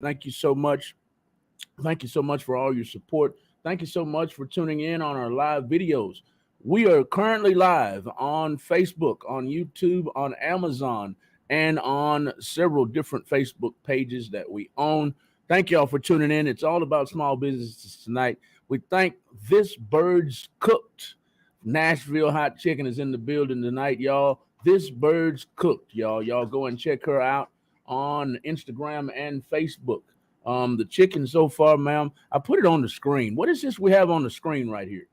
Thank you so much. Thank you so much for all your support. Thank you so much for tuning in on our live videos. We are currently live on Facebook, on YouTube, on Amazon, and on several different Facebook pages that we own. Thank y'all for tuning in. It's all about small businesses tonight. We thank This Bird's Cooked. Nashville Hot Chicken is in the building tonight, y'all. This Bird's Cooked, y'all. Y'all go and check her out on Instagram and Facebook. The chicken so far, ma'am, I put it on the screen. What is this we have on the screen right here?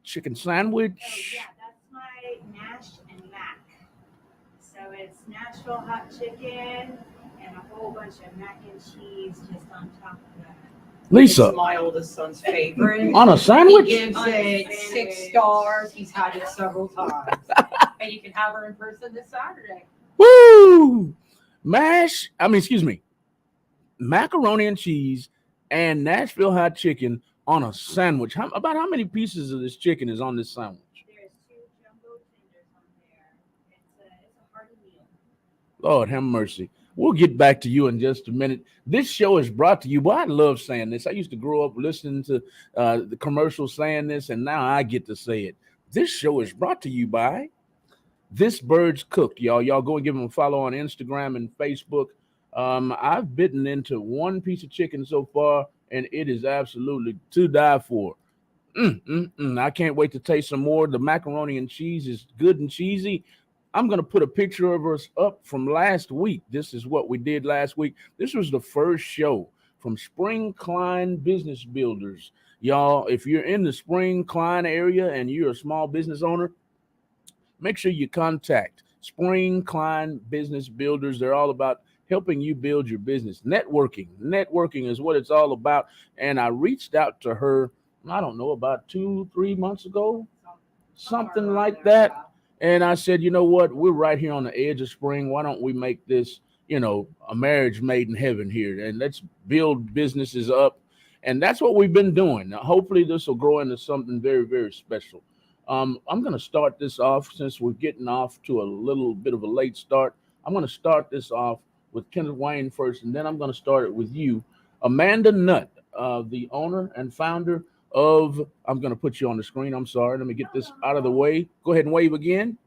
Chicken Oh sandwich. yeah, that's my mash and mac. So it's Nashville hot chicken and a whole bunch of mac and cheese just on top of that. Lisa, It's my oldest son's favorite. on a He sandwich? gives On a it sandwich. 6 stars. He's had it several times. And you can have her in person this Saturday. Woo! Excuse me, macaroni and cheese and Nashville hot chicken on a sandwich. About how many pieces of this chicken is on this sandwich? There's two jumbo tenders on there. It's a hearty meal. Lord have mercy. We'll get back to you in just a minute. This show is brought to you. Well, I love saying this. I used to grow up listening to the commercials saying this, and now I get to say it. This show is brought to you by This Bird's Cooked, y'all. Y'all go and give them a follow on Instagram and Facebook. I've bitten into one piece of chicken so far, and it is absolutely to die for. I can't wait to taste some more. The macaroni and cheese is good and cheesy. I'm going to put a picture of us up from last week. This is what we did last week. This was the first show from Spring Klein Business Builders. Y'all, if you're in the Spring Klein area and you're a small business owner, make sure you contact Spring Klein Business Builders. They're all about helping you build your business. Networking is what it's all about. And I reached out to her, I don't know, about 2-3 months ago, something like that. And I said, you know what? We're right here on the edge of spring. Why don't we make this, a marriage made in heaven here? And let's build businesses up. And that's what we've been doing. Now, hopefully, this will grow into something very, very special. I'm going to start this off since we're getting off to a little bit of a late start. I'm going to start this off with Kenneth Wayne first, and then I'm going to start it with you, Amanda Nutt, the owner and founder of. I'm going to put you on the screen. I'm sorry. Let me get this out of the way. Go ahead and wave again.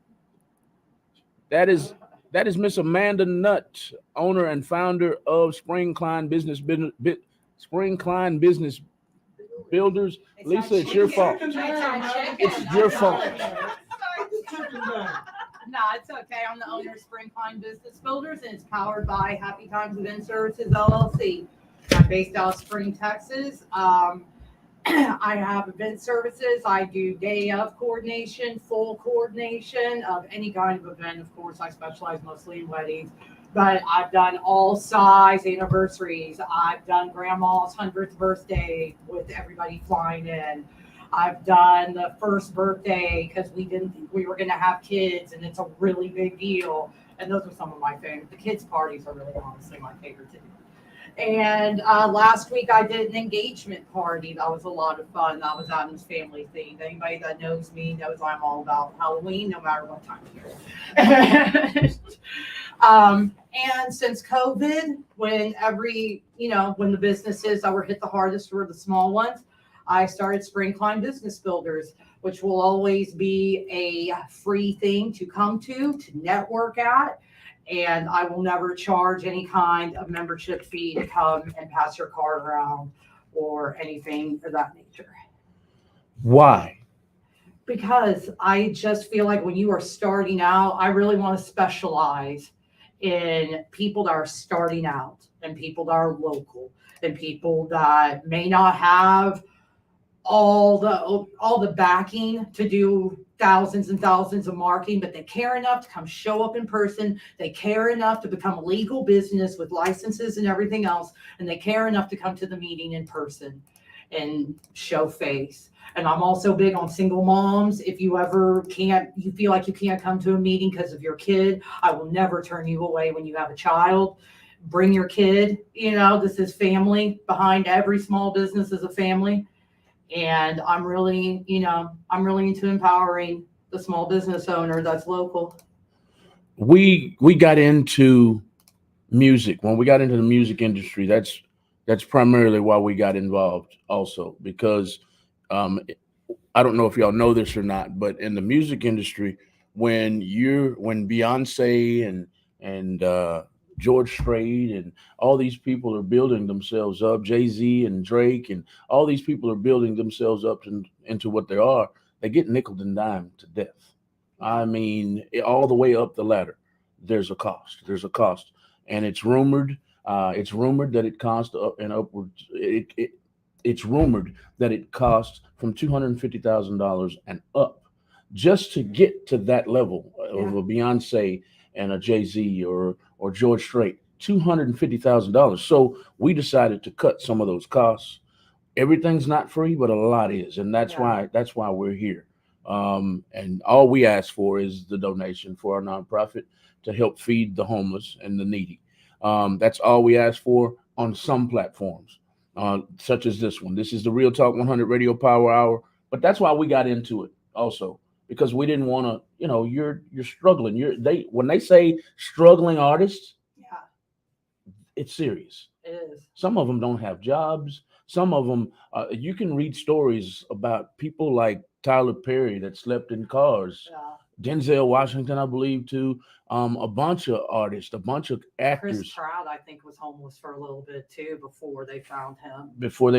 That is Miss Amanda Nutt, owner and founder of Spring Klein Spring Klein Business Builders. Lisa, it's your fault. It's your fault. No, it's okay. I'm the owner of Spring Klein Business Builders, and it's powered by Happy Times Event Services LLC. I'm based out of Spring, Texas. I have event services. I do day of coordination, full coordination of any kind of event. Of course, I specialize mostly in weddings, but I've done all size anniversaries. I've done grandma's 100th birthday with everybody flying in. I've done the first birthday because we didn't think we were going to have kids, and it's a really big deal. And those are some of my favorite. The kids' parties are really honestly my favorite too. And last week I did an engagement party. That was a lot of fun. That was Adam's family themed. Anybody that knows me knows I'm all about Halloween, no matter what time of year. And since COVID, when when the businesses that were hit the hardest were the small ones, I started Spring Klein Business Builders, which will always be a free thing to come to network at. And I will never charge any kind of membership fee to come and pass your card around or anything of that nature. Why? Because I just feel like when you are starting out, I really want to specialize in people that are starting out and people that are local and people that may not have all the backing to do thousands and thousands of marketing, but they care enough to come show up in person. They care enough to become a legal business with licenses and everything else. And they care enough to come to the meeting in person and show face. And I'm also big on single moms. If you feel like you can't come to a meeting because of your kid, I will never turn you away when you have a child. Bring your kid. This is family. Behind every small business is a family. And I'm really into empowering the small business owner that's local. We got into music. When we got into the music industry, that's primarily why we got involved. Also, because um, I don't know if y'all know this or not, but in the music industry, when Beyonce and George Strait and all these people are building themselves up, Jay Z and Drake and all these people are building themselves up into what they are. They get nickel and dime to death. I mean, all the way up the ladder. There's a cost. There's a cost, and it's rumored. It's rumored that it costs up and upwards. It's rumored that it costs from $250,000 and up just to get to that level of Yeah. a Beyonce and a Jay Z or George Strait. $250,000. So we decided to cut some of those costs. Everything's not free, but a lot is, and Yeah. that's why we're here. And all we ask for is the donation for our nonprofit to help feed the homeless and the needy. That's all we ask for on some platforms, such as this one. This is the Real Talk 100 Radio Power Hour, but that's why we got into it also because we didn't want to. You know, you're struggling. They when they say struggling artists, Yeah, it's serious. it is. Some of them don't have jobs. Some of them, you can read stories about people like Tyler Perry that slept in cars, Yeah. Denzel Washington, I believe, too. A bunch of artists, a bunch of Chris actors Pratt, I think, was homeless for a little bit too before they found him. before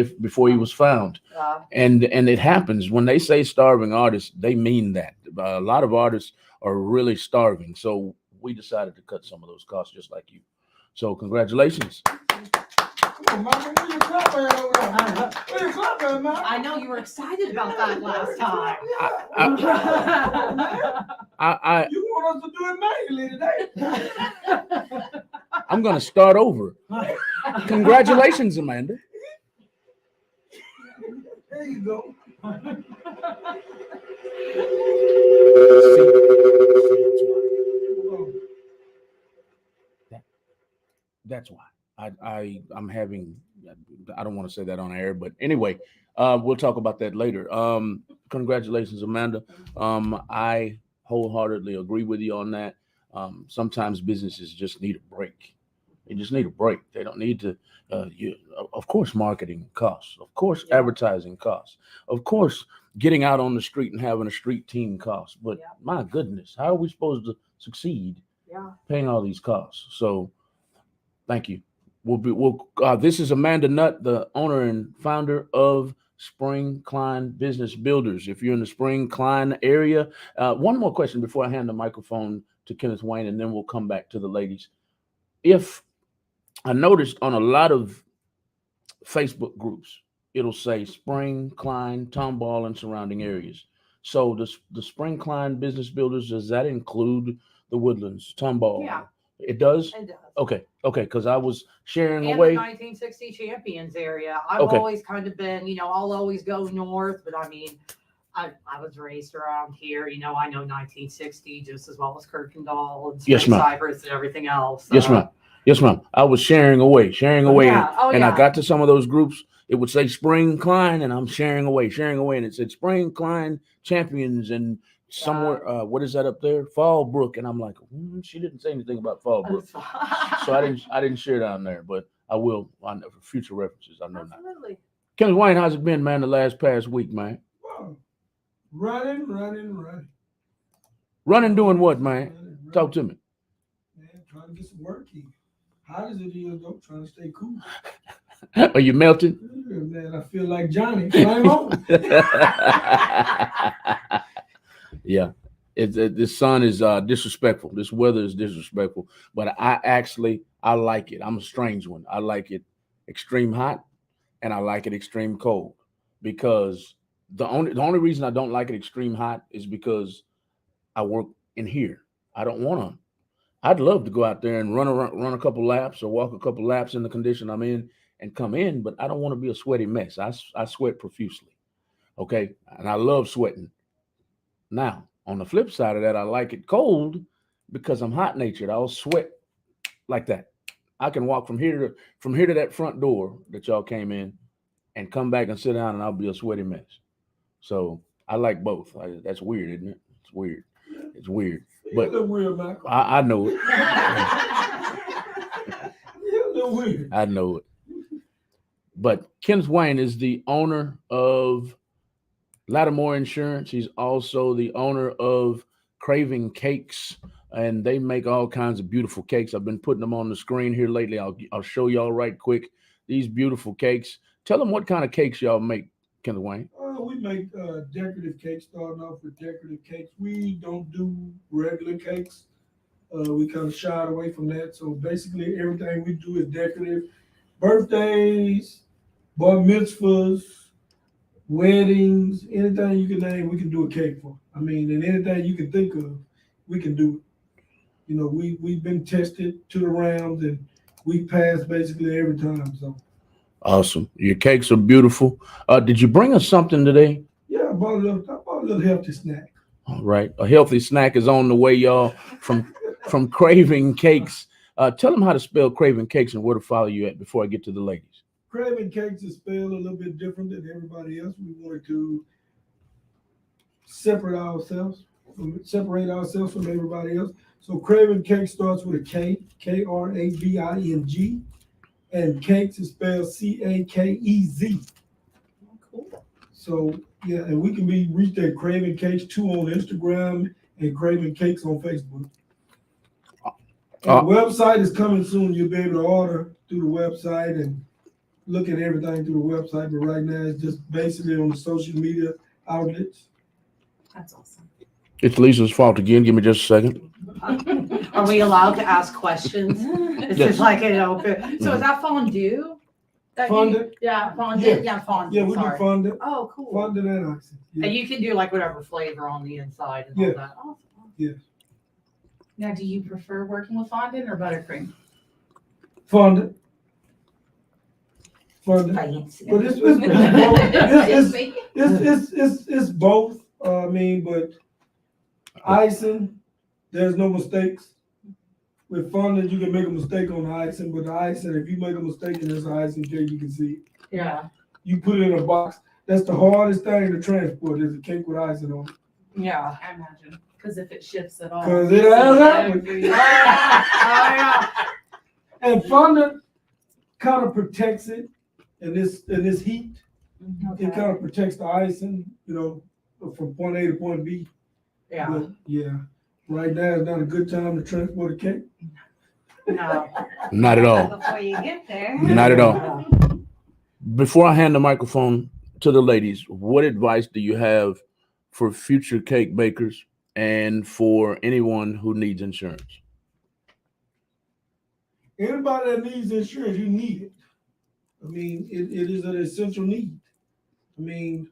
he was found. And it happens when they say starving artists, they mean that. A lot of artists are really starving. So we decided to cut some of those costs, just like you. So congratulations. Come on, Michael, where you clap at over there? Where you clap at, man? I know you were excited about that last time. I You want us to do it manually today? I'm gonna start over. Congratulations, Amanda. There you go. That's why I'm having. I don't want to say that on air, but anyway, we'll talk about that later. Congratulations, Amanda. I wholeheartedly agree with you on that. Sometimes businesses just need a break. They just need a break. They don't need to. Of course, marketing costs. Of course, Yeah. advertising costs. Of course, getting out on the street and having a street team costs. But Yeah. my goodness, how are we supposed to succeed Yeah. paying all these costs? So, thank you. This is Amanda Nutt, the owner and founder of Spring Klein Business Builders. If you're in the Spring Klein area, one more question before I hand the microphone to Kenneth Wayne, and then we'll come back to the ladies. If I noticed on a lot of Facebook groups, it'll say Spring Klein, Tomball, and surrounding areas. So the Spring Klein Business Builders, does that include the Woodlands, Tomball? Yeah. It does? It does. Okay, because I was sharing And away. the 1960 Champions area. I've Okay. always kind of been, I'll always go north, but I mean, I was raised around here. I know 1960 just as well as Kirkendall and Yes, ma'am. Cypress and everything else. Yes, ma'am. Yes, ma'am. I was sharing away, Yeah. Oh, and yeah. I got to some of those groups. It would say Spring Klein, and I'm sharing away, and it said Spring Klein Champions, and somewhere, what is that up there? Fallbrook, and I'm like, she didn't say anything about Fallbrook, so I didn't share down there, but I will on for future references. I know now. Absolutely. Kenneth Wayne, how's it been, man? The past week, man. Well, running. Running, doing what, man? Running. Talk to me. Man, trying to get some work in. Hot as it is, though, trying to stay cool. Are you melting? Yeah, man, I feel like Johnny. Flame on. Yeah, this sun is disrespectful. This weather is disrespectful. But I like it. I'm a strange one. I like it extreme hot, and I like it extreme cold because the only reason I don't like it extreme hot is because I work in here. I don't want to. I'd love to go out there and run a couple laps or walk a couple laps in the condition I'm in and come in, but I don't want to be a sweaty mess. I sweat profusely. Okay, and I love sweating. Now, on the flip side of that, I like it cold because I'm hot natured. I'll sweat like that. I can walk from here to that front door that y'all came in and come back and sit down and I'll be a sweaty mess. So I like both. That's weird, isn't it? It's weird. It's weird. You're a But little weird, Michael. I know it. know when. I know it. But Kenneth Wayne is the owner of Lattimore Insurance. He's also the owner of Craving Cakes, and they make all kinds of beautiful cakes. I've been putting them on the screen here lately. I'll show y'all right quick. These beautiful cakes. Tell them what kind of cakes y'all make, Kenneth Wayne. We make decorative cakes, starting off with decorative cakes. We don't do regular cakes. We kind of shied away from that. So basically everything we do is decorative. Birthdays, bar mitzvahs, weddings, anything you can name, we can do a cake for. I mean, and anything you can think of, we can do it. You know, we've been tested to the rounds and we pass basically every time. So awesome. Your cakes are beautiful. Did you bring us something today? yeah, I bought a little healthy snack. All right. A healthy snack is on the way, y'all, from Craving Cakes. Tell them how to spell Craving Cakes and where to follow you at before I get to the ladies. Craving Cakes is spelled a little bit different than everybody else. We wanted to separate ourselves from everybody else. So Craving Cake starts with a K, Kraving, and Cakes is spelled Cakez. Cool. So yeah, and we can be reached at Craving Cakes 2 on Instagram and Craving Cakes on Facebook. And the website is coming soon. You'll be able to order through the website and look at everything through the website. But right now, it's just basically on the social media outlets. That's awesome. It's Lisa's fault again. Give me just a second. Are we allowed to ask questions? It's Yes. just like, you know, so is that fondue? Fondant? Yeah, fondue. Yeah. Yeah, fondue. Yeah, we do Sorry. fondant. Oh, cool. Fondant and icing. Yeah. And you can do like whatever flavor on the inside and Yeah. all that. Awesome. Yeah. Now, do you prefer working with fondant or buttercream? Fondant. Fondant. Fancy. But it's both. I mean, but icing, there's no mistakes. With fondant, you can make a mistake on the icing, but the icing, if you make a mistake and there's an icing cake, you can see it. Yeah. You put it in a box. That's the hardest thing to transport is a cake with icing on it. Yeah. I imagine. Because if it shifts at all. Because it has happened. Yeah. And fondant kind of protects it in this heat. It kind of protects the icing, you know, from point A to point B. Yeah. But yeah, right now is not a good time to transport a cake. No. Not at all. Before you get there. Not at all. Before I hand the microphone to the ladies, what advice do you have for future cake bakers and for anyone who needs insurance? Anybody that needs insurance, you need it. I mean, it is an essential need. I mean,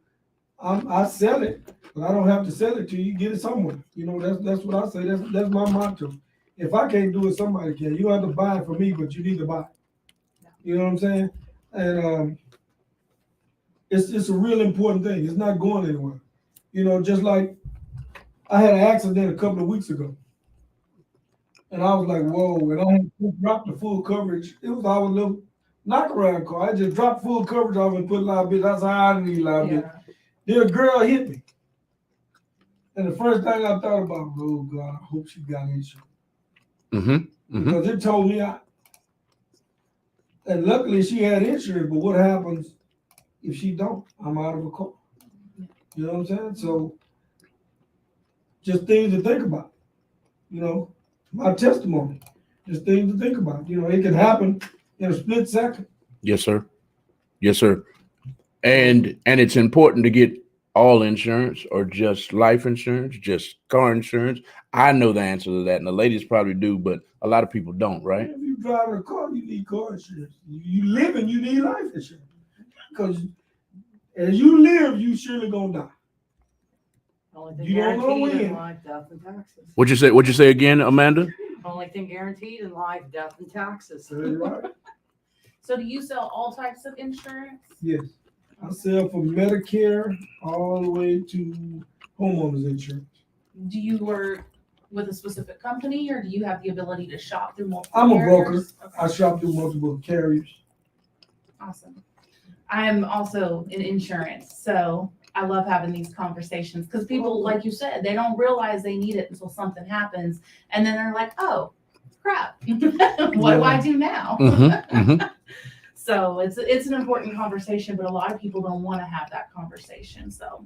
I sell it, but I don't have to sell it to you. Get it somewhere. You know, that's what I say. That's my motto. If I can't do it, somebody can. You don't have to buy it for me, but you need to buy it. You know what I'm saying? And it's a real important thing. It's not going anywhere. You know, just like I had an accident a couple of weeks ago. And I was like, whoa, and I had dropped the full coverage. It was our little knockaround car. I just dropped full coverage off and put liability. That's how I need liability. Yeah. Then a girl hit me. And the first thing I thought about, oh God, I hope she got insurance. Because it told me and luckily she had insurance, but what happens if she don't? I'm out of a car. You know what I'm saying? So just things to think about. You know, my testimony, just things to think about. You know, it can happen in a split second. Yes, sir. Yes, sir. And it's important to get all insurance or just life insurance, just car insurance. I know the answer to that, and the ladies probably do, but a lot of people don't, right? If you drive a car, you need car insurance. You live and you need life insurance. Because as you live, you surely gonna die. Only thing You don't know guaranteed in when. life, death and taxes. What'd you say again, Amanda? Only thing guaranteed in life, death and taxes. That's right. So do you sell all types of insurance? Yes. I sell from Medicare all the way to homeowners insurance. Do you work with a specific company or do you have the ability to shop through multiple I'm a carriers? broker. Okay. I shop through multiple carriers. Awesome. I'm also in insurance, so I love having these conversations because people, like you said, they don't realize they need it until something happens. And then they're like, oh, crap. What do I do now? So it's an important conversation, but a lot of people don't want to have that conversation. So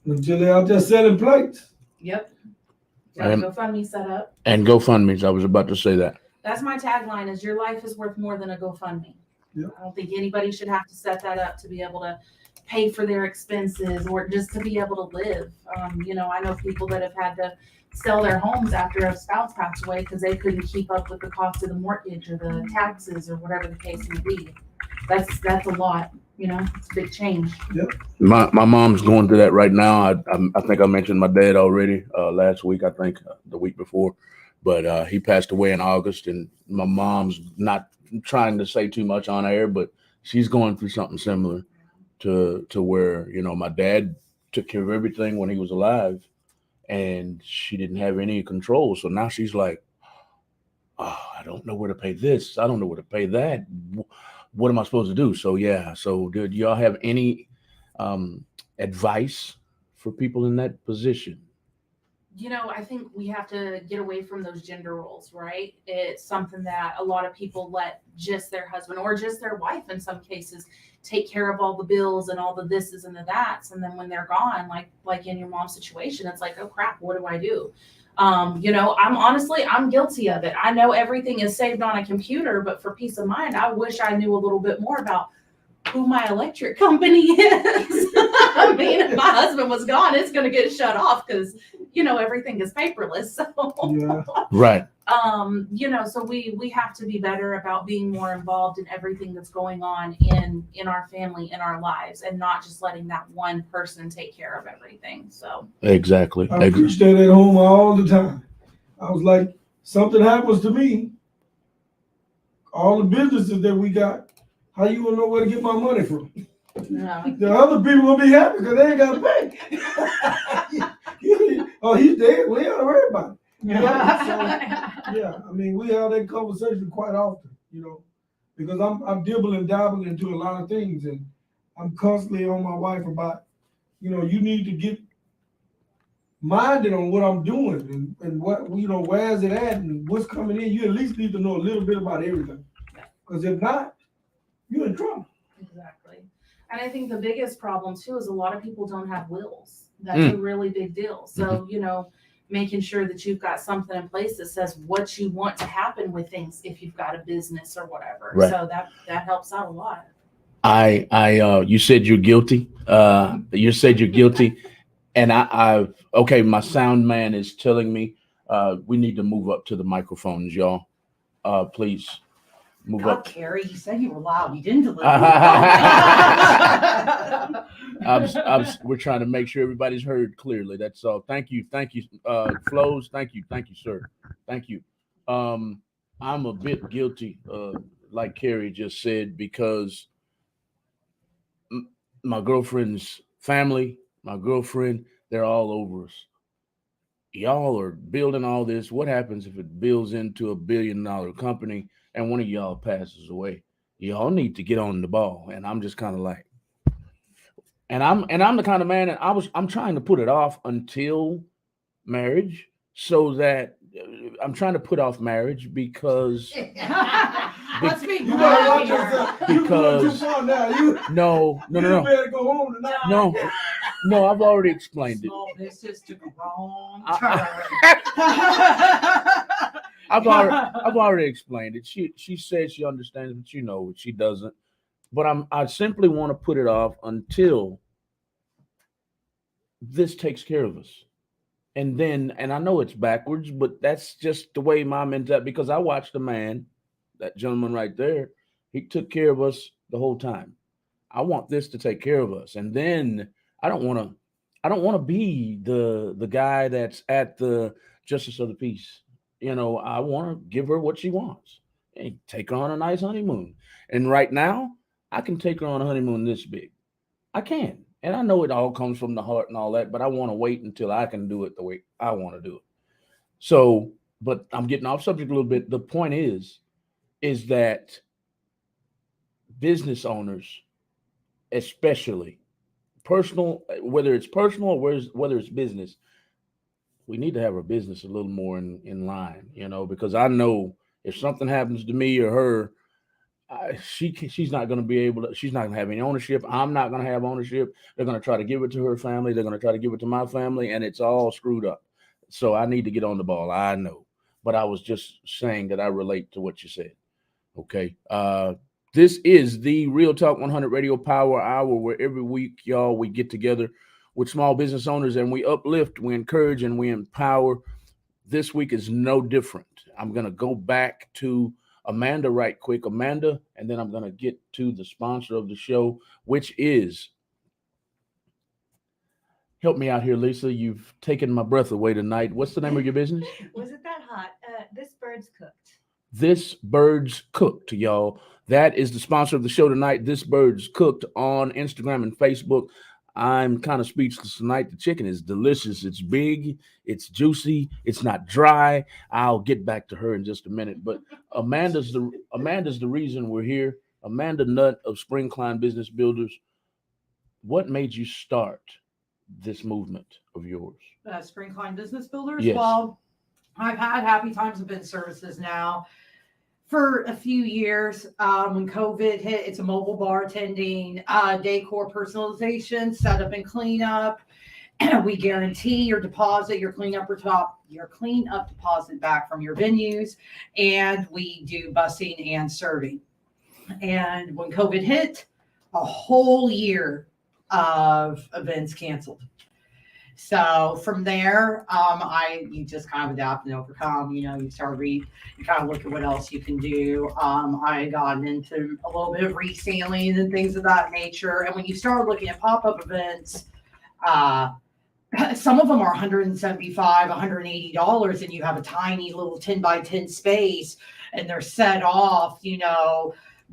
until they're out there selling plates. yep. Got a GoFundMe set up. And GoFundMe's, I was about to say that. That's my tagline: is your life is worth more than a GoFundMe. Yep. I don't think anybody should have to set that up to be able to pay for their expenses or just to be able to live. You know, I know people that have had to sell their homes after a spouse passed away because they couldn't keep up with the cost of the mortgage or the taxes or whatever the case may be. That's a lot, you know, it's a big change. My mom's going through that right now. I think I mentioned my dad already last week, I think the week before, but he passed away in August, and my mom's not trying to say too much on air, but she's going through something similar to where, you know, my dad took care of everything when he was alive and she didn't have any control. So now she's like, oh, I don't know where to pay this. I don't know where to pay that. What am I supposed to do? So, yeah. So do y'all have any advice for people in that position? You know, I think we have to get away from those gender roles, right? It's something that a lot of people let just their husband or just their wife in some cases take care of all the bills and all the thises and the that's. And then when they're gone, like in your mom's situation, it's like, oh crap, what do I do? You know, I'm guilty of it. I know everything is saved on a computer, but for peace of mind, I wish I knew a little bit more about who my electric company is. I mean, if my husband was gone, it's going to get shut off because, you know, everything is paperless. So, Yeah. Right. You know, so we have to be better about being more involved in everything that's going on in our family, in our lives, and not just letting that one person take care of everything. So Exactly. I preach that at home all the time. I was like, something happens to me, all the businesses that we got, how you gonna know where to get my money from? yeah. The other people will be happy because they ain't got to pay. Oh, he's dead. We ain't got to worry about it. Yeah, I mean, we have that conversation quite often, you know, because I'm dibble and dabble into a lot of things, and I'm constantly on my wife about, you know, you need to get minded on what I'm doing and what, you know, where's it at and what's coming in. You at least need to know a little bit about everything, because if not, you're in trouble. Exactly. And I think the biggest problem too is a lot of people don't have wills. That's a really big deal. So, you know, making sure that you've got something in place that says what you want to happen with things if you've got a business or whatever. Right. So that helps out a lot. You said you're guilty. You said you're guilty. And okay, my sound man is telling me we need to move up to the microphones, y'all. Please move up. Carrie, you said you were loud. You didn't deliver. We're trying to make sure everybody's heard clearly. That's all. Thank you, Flows. Thank you, sir. Thank you. I'm a bit guilty, like Carrie just said, because my girlfriend's family, my girlfriend, they're all over us. Y'all are building all this. What happens if it builds into $1 billion company and one of y'all passes away? Y'all need to get on the ball. And I'm just kind of like, and I'm the kind of man that I'm trying to put it off until marriage, so that I'm trying to put off marriage because Let's be You gotta watch here. yourself. Because- You going too far now. You no, better go home tonight. no, I've already explained it. Small business took a wrong I- turn. I've already explained it. She says she understands, but you know she doesn't. But I simply want to put it off until this takes care of us. And I know it's backwards, but that's just the way my mentality, because I watched a man, that gentleman right there, he took care of us the whole time. I want this to take care of us. And then I don't want to be the guy that's at the justice of the peace. You know, I want to give her what she wants and take her on a nice honeymoon. And right now, I can take her on a honeymoon this big. I can. And I know it all comes from the heart and all that, but I want to wait until I can do it the way I want to do it. So, but I'm getting off subject a little bit. The point is that business owners, especially personal, whether it's personal or whether it's business, we need to have our business a little more in line, you know, because I know If something happens to me or her, she's not going to be able to. She's not going to have any ownership. I'm not going to have ownership. They're going to try to give it to her family. They're going to try to give it to my family, and it's all screwed up. So I need to get on the ball. I know, but I was just saying that I relate to what you said. Okay. This is the Real Talk 100 Radio Power Hour, where every week, y'all, we get together with small business owners and we uplift, we encourage, and we empower. This week is no different. I'm going to go back to Amanda right quick. Amanda, and then I'm going to get to the sponsor of the show, which is, help me out here, Lisa. You've taken my breath away tonight. What's the name of your business? Was it that hot? This bird's cooked. This Bird's Cooked, y'all. That is the sponsor of the show tonight. This Bird's Cooked on Instagram and Facebook. I'm kind of speechless tonight. The chicken is delicious. It's big. It's juicy. It's not dry. I'll get back to her in just a minute. But Amanda's the reason we're here. Amanda Nutt of Spring Klein Business Builders. What made you start this movement of yours? Spring Klein Business Builders. Yes. Well, I've had Happy Times Event Services now for a few years. When COVID hit, it's a mobile bartending, decor personalization, setup and cleanup. We guarantee your deposit, your cleanup deposit back from your venues, and we do busing and serving. And when COVID hit, a whole year of events canceled. So from there, you just kind of adapt and overcome. You kind of look at what else you can do. I got into a little bit of reselling and things of that nature. And when you start looking at pop-up events, some of them are $175, $180, and you have a tiny little 10 by 10 space, and they're set off,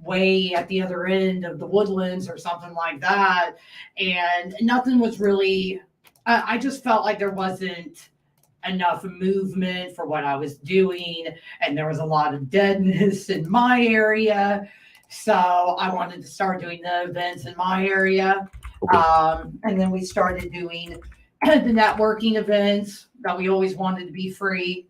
way at the other end of the woodlands or something like that. And nothing was really, I just felt like there wasn't enough movement for what I was doing. And there was a lot of deadness in my area. So I wanted to start doing the events in my area. Okay. And then we started doing the networking events that we always wanted to be free,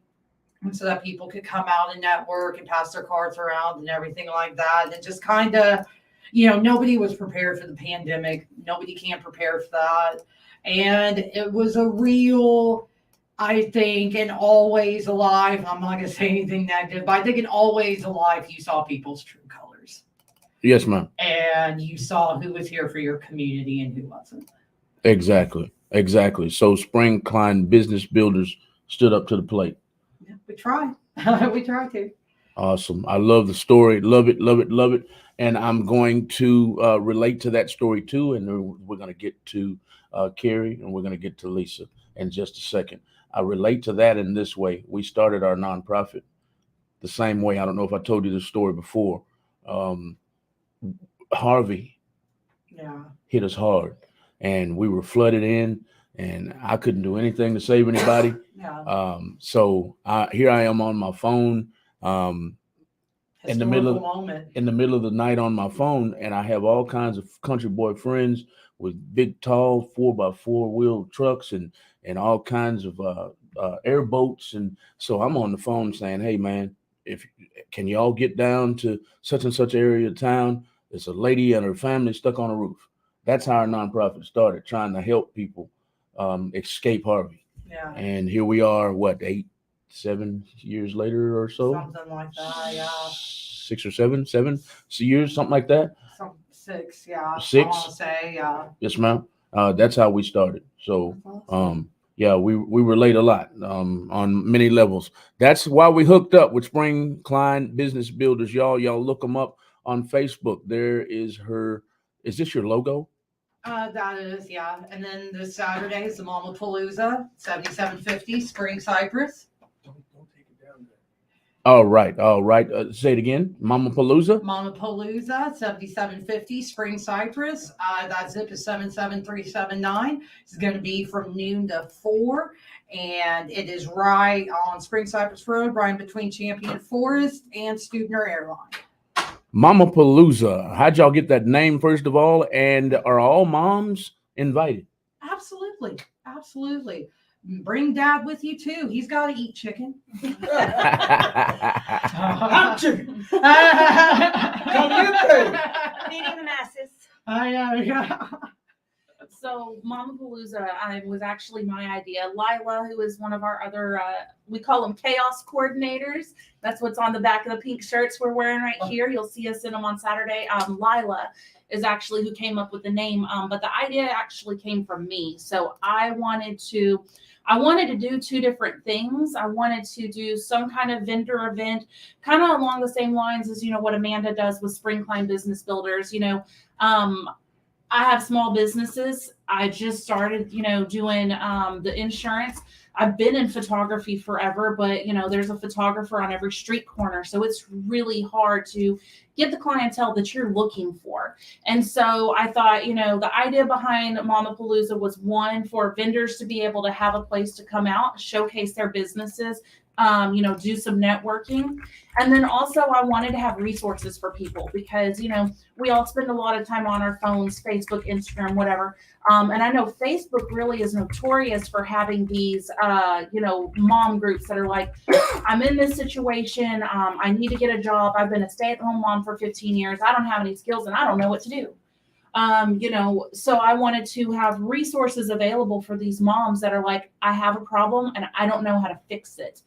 and so that people could come out and network and pass their cards around and everything like that. And just kind of, nobody was prepared for the pandemic. Nobody can prepare for that. And it was a real, I think, and always alive. I'm not going to say anything negative, but I think in always alive, you saw people's true colors. Yes, ma'am. And you saw who was here for your community and who wasn't. Exactly. So Spring Klein Business Builders stood up to the plate. Yeah, we try. We try to. Awesome. I love the story. Love it. And I'm going to relate to that story too. And then we're going to get to Carrie, and we're going to get to Lisa in just a second. I relate to that in this way. We started our nonprofit the same way. I don't know if I told you this story before. Harvey hit us hard, and we were flooded in, and I couldn't do anything to save anybody. So here I am on my phone in the middle of the night on my phone, and I have all kinds of country boy friends with big, tall 4x4 wheel trucks and all kinds of airboats. And so I'm on the phone saying, hey, man, can y'all get down to such and such area of town? There's a lady and her family stuck on a roof. That's how our nonprofit started, trying to help people escape Harvey. Yeah. And here we are, 7 years later or so? Something like that, yeah. 6 or 7 years, something like that. 6, yeah. 6? I want to say, yeah. Yes, ma'am. That's how we started. So, awesome. We relate a lot on many levels. That's why we hooked up with Spring Klein Business Builders. Y'all look them up on Facebook. There is her. Is this your logo? That is, yeah. And then this Saturday is the Mama Palooza, 7750 Spring Cypress. Don't take it down there. All right. Say it again. Mama Palooza. Mama Palooza, 7750 Spring Cypress. That zip is 77379. It's going to be from noon to 4. And it is right on Spring Cypress Road, right in between Champion Forest and Stubner Airline. Mama Palooza. How'd y'all get that name, first of all? And are all moms invited? Absolutely. Absolutely. Bring dad with you too. He's got to eat chicken. Hot chicken. Feeding Feeding the masses. yeah. So Mama Palooza, was actually my idea. Lila, who is one of our other, we call them chaos coordinators. That's what's on the back of the pink shirts we're wearing right here. You'll see us in them on Saturday. Lila is actually who came up with the name, but the idea actually came from me. So I wanted to do two different things. I wanted to do some kind of vendor event, kind of along the same lines as, what Amanda does with Spring KLEIN Business Builders. I have small businesses. I just started, doing the insurance. I've been in photography forever, but there's a photographer on every street corner. So it's really hard to get the clientele that you're looking for. And so I thought, the idea behind Mama Palooza was one, for vendors to be able to have a place to come out, showcase their businesses, do some networking. And then also I wanted to have resources for people because, we all spend a lot of time on our phones, Facebook, Instagram, whatever. And I know Facebook really is notorious for having these, mom groups that are like, I'm in this situation. I need to get a job. I've been a stay-at-home mom for 15 years. I don't have any skills and I don't know what to do. So I wanted to have resources available for these moms that are like, I have a problem and I don't know how to fix it.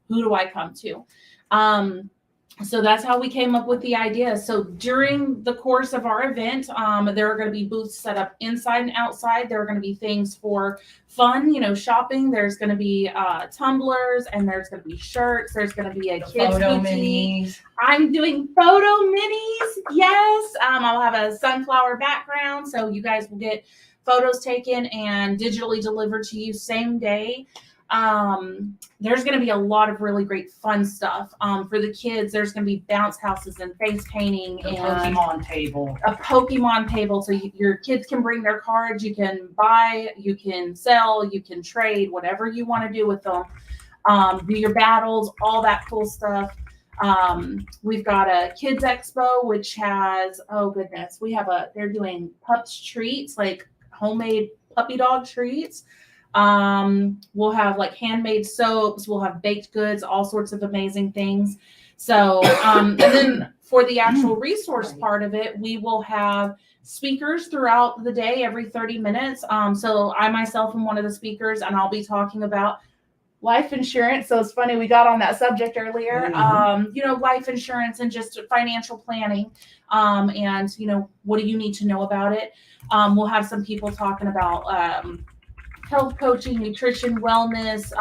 Who do I come to? So that's how we came up with the idea. So during the course of our event, there are going to be booths set up inside and outside. There are going to be things for fun, shopping. There's going to be tumblers, and there's going to be shirts. There's going to be a kids Photo boutique. minis. I'm doing photo minis. Yes. I'll have a sunflower background, so you guys will get photos taken and digitally delivered to you same day. There's going to be a lot of really great fun stuff. For the kids, there's going to be bounce houses and face painting and Pokemon table. a Pokemon table. So your kids can bring their cards. You can buy, you can sell, you can trade, whatever you want to do with them. Do your battles, all that cool stuff. We've got a kids expo, which has, they're doing pups treats, like homemade puppy dog treats. We'll have like handmade soaps, we'll have baked goods, all sorts of amazing things. So, and then for the actual resource part of it, we will have speakers throughout the day, every 30 minutes. So I myself am one of the speakers, and I'll be talking about life insurance. So it's funny, we got on that subject earlier. Life insurance and just financial planning. And what do you need to know about it? We'll have some people talking about, health coaching, nutrition, wellness,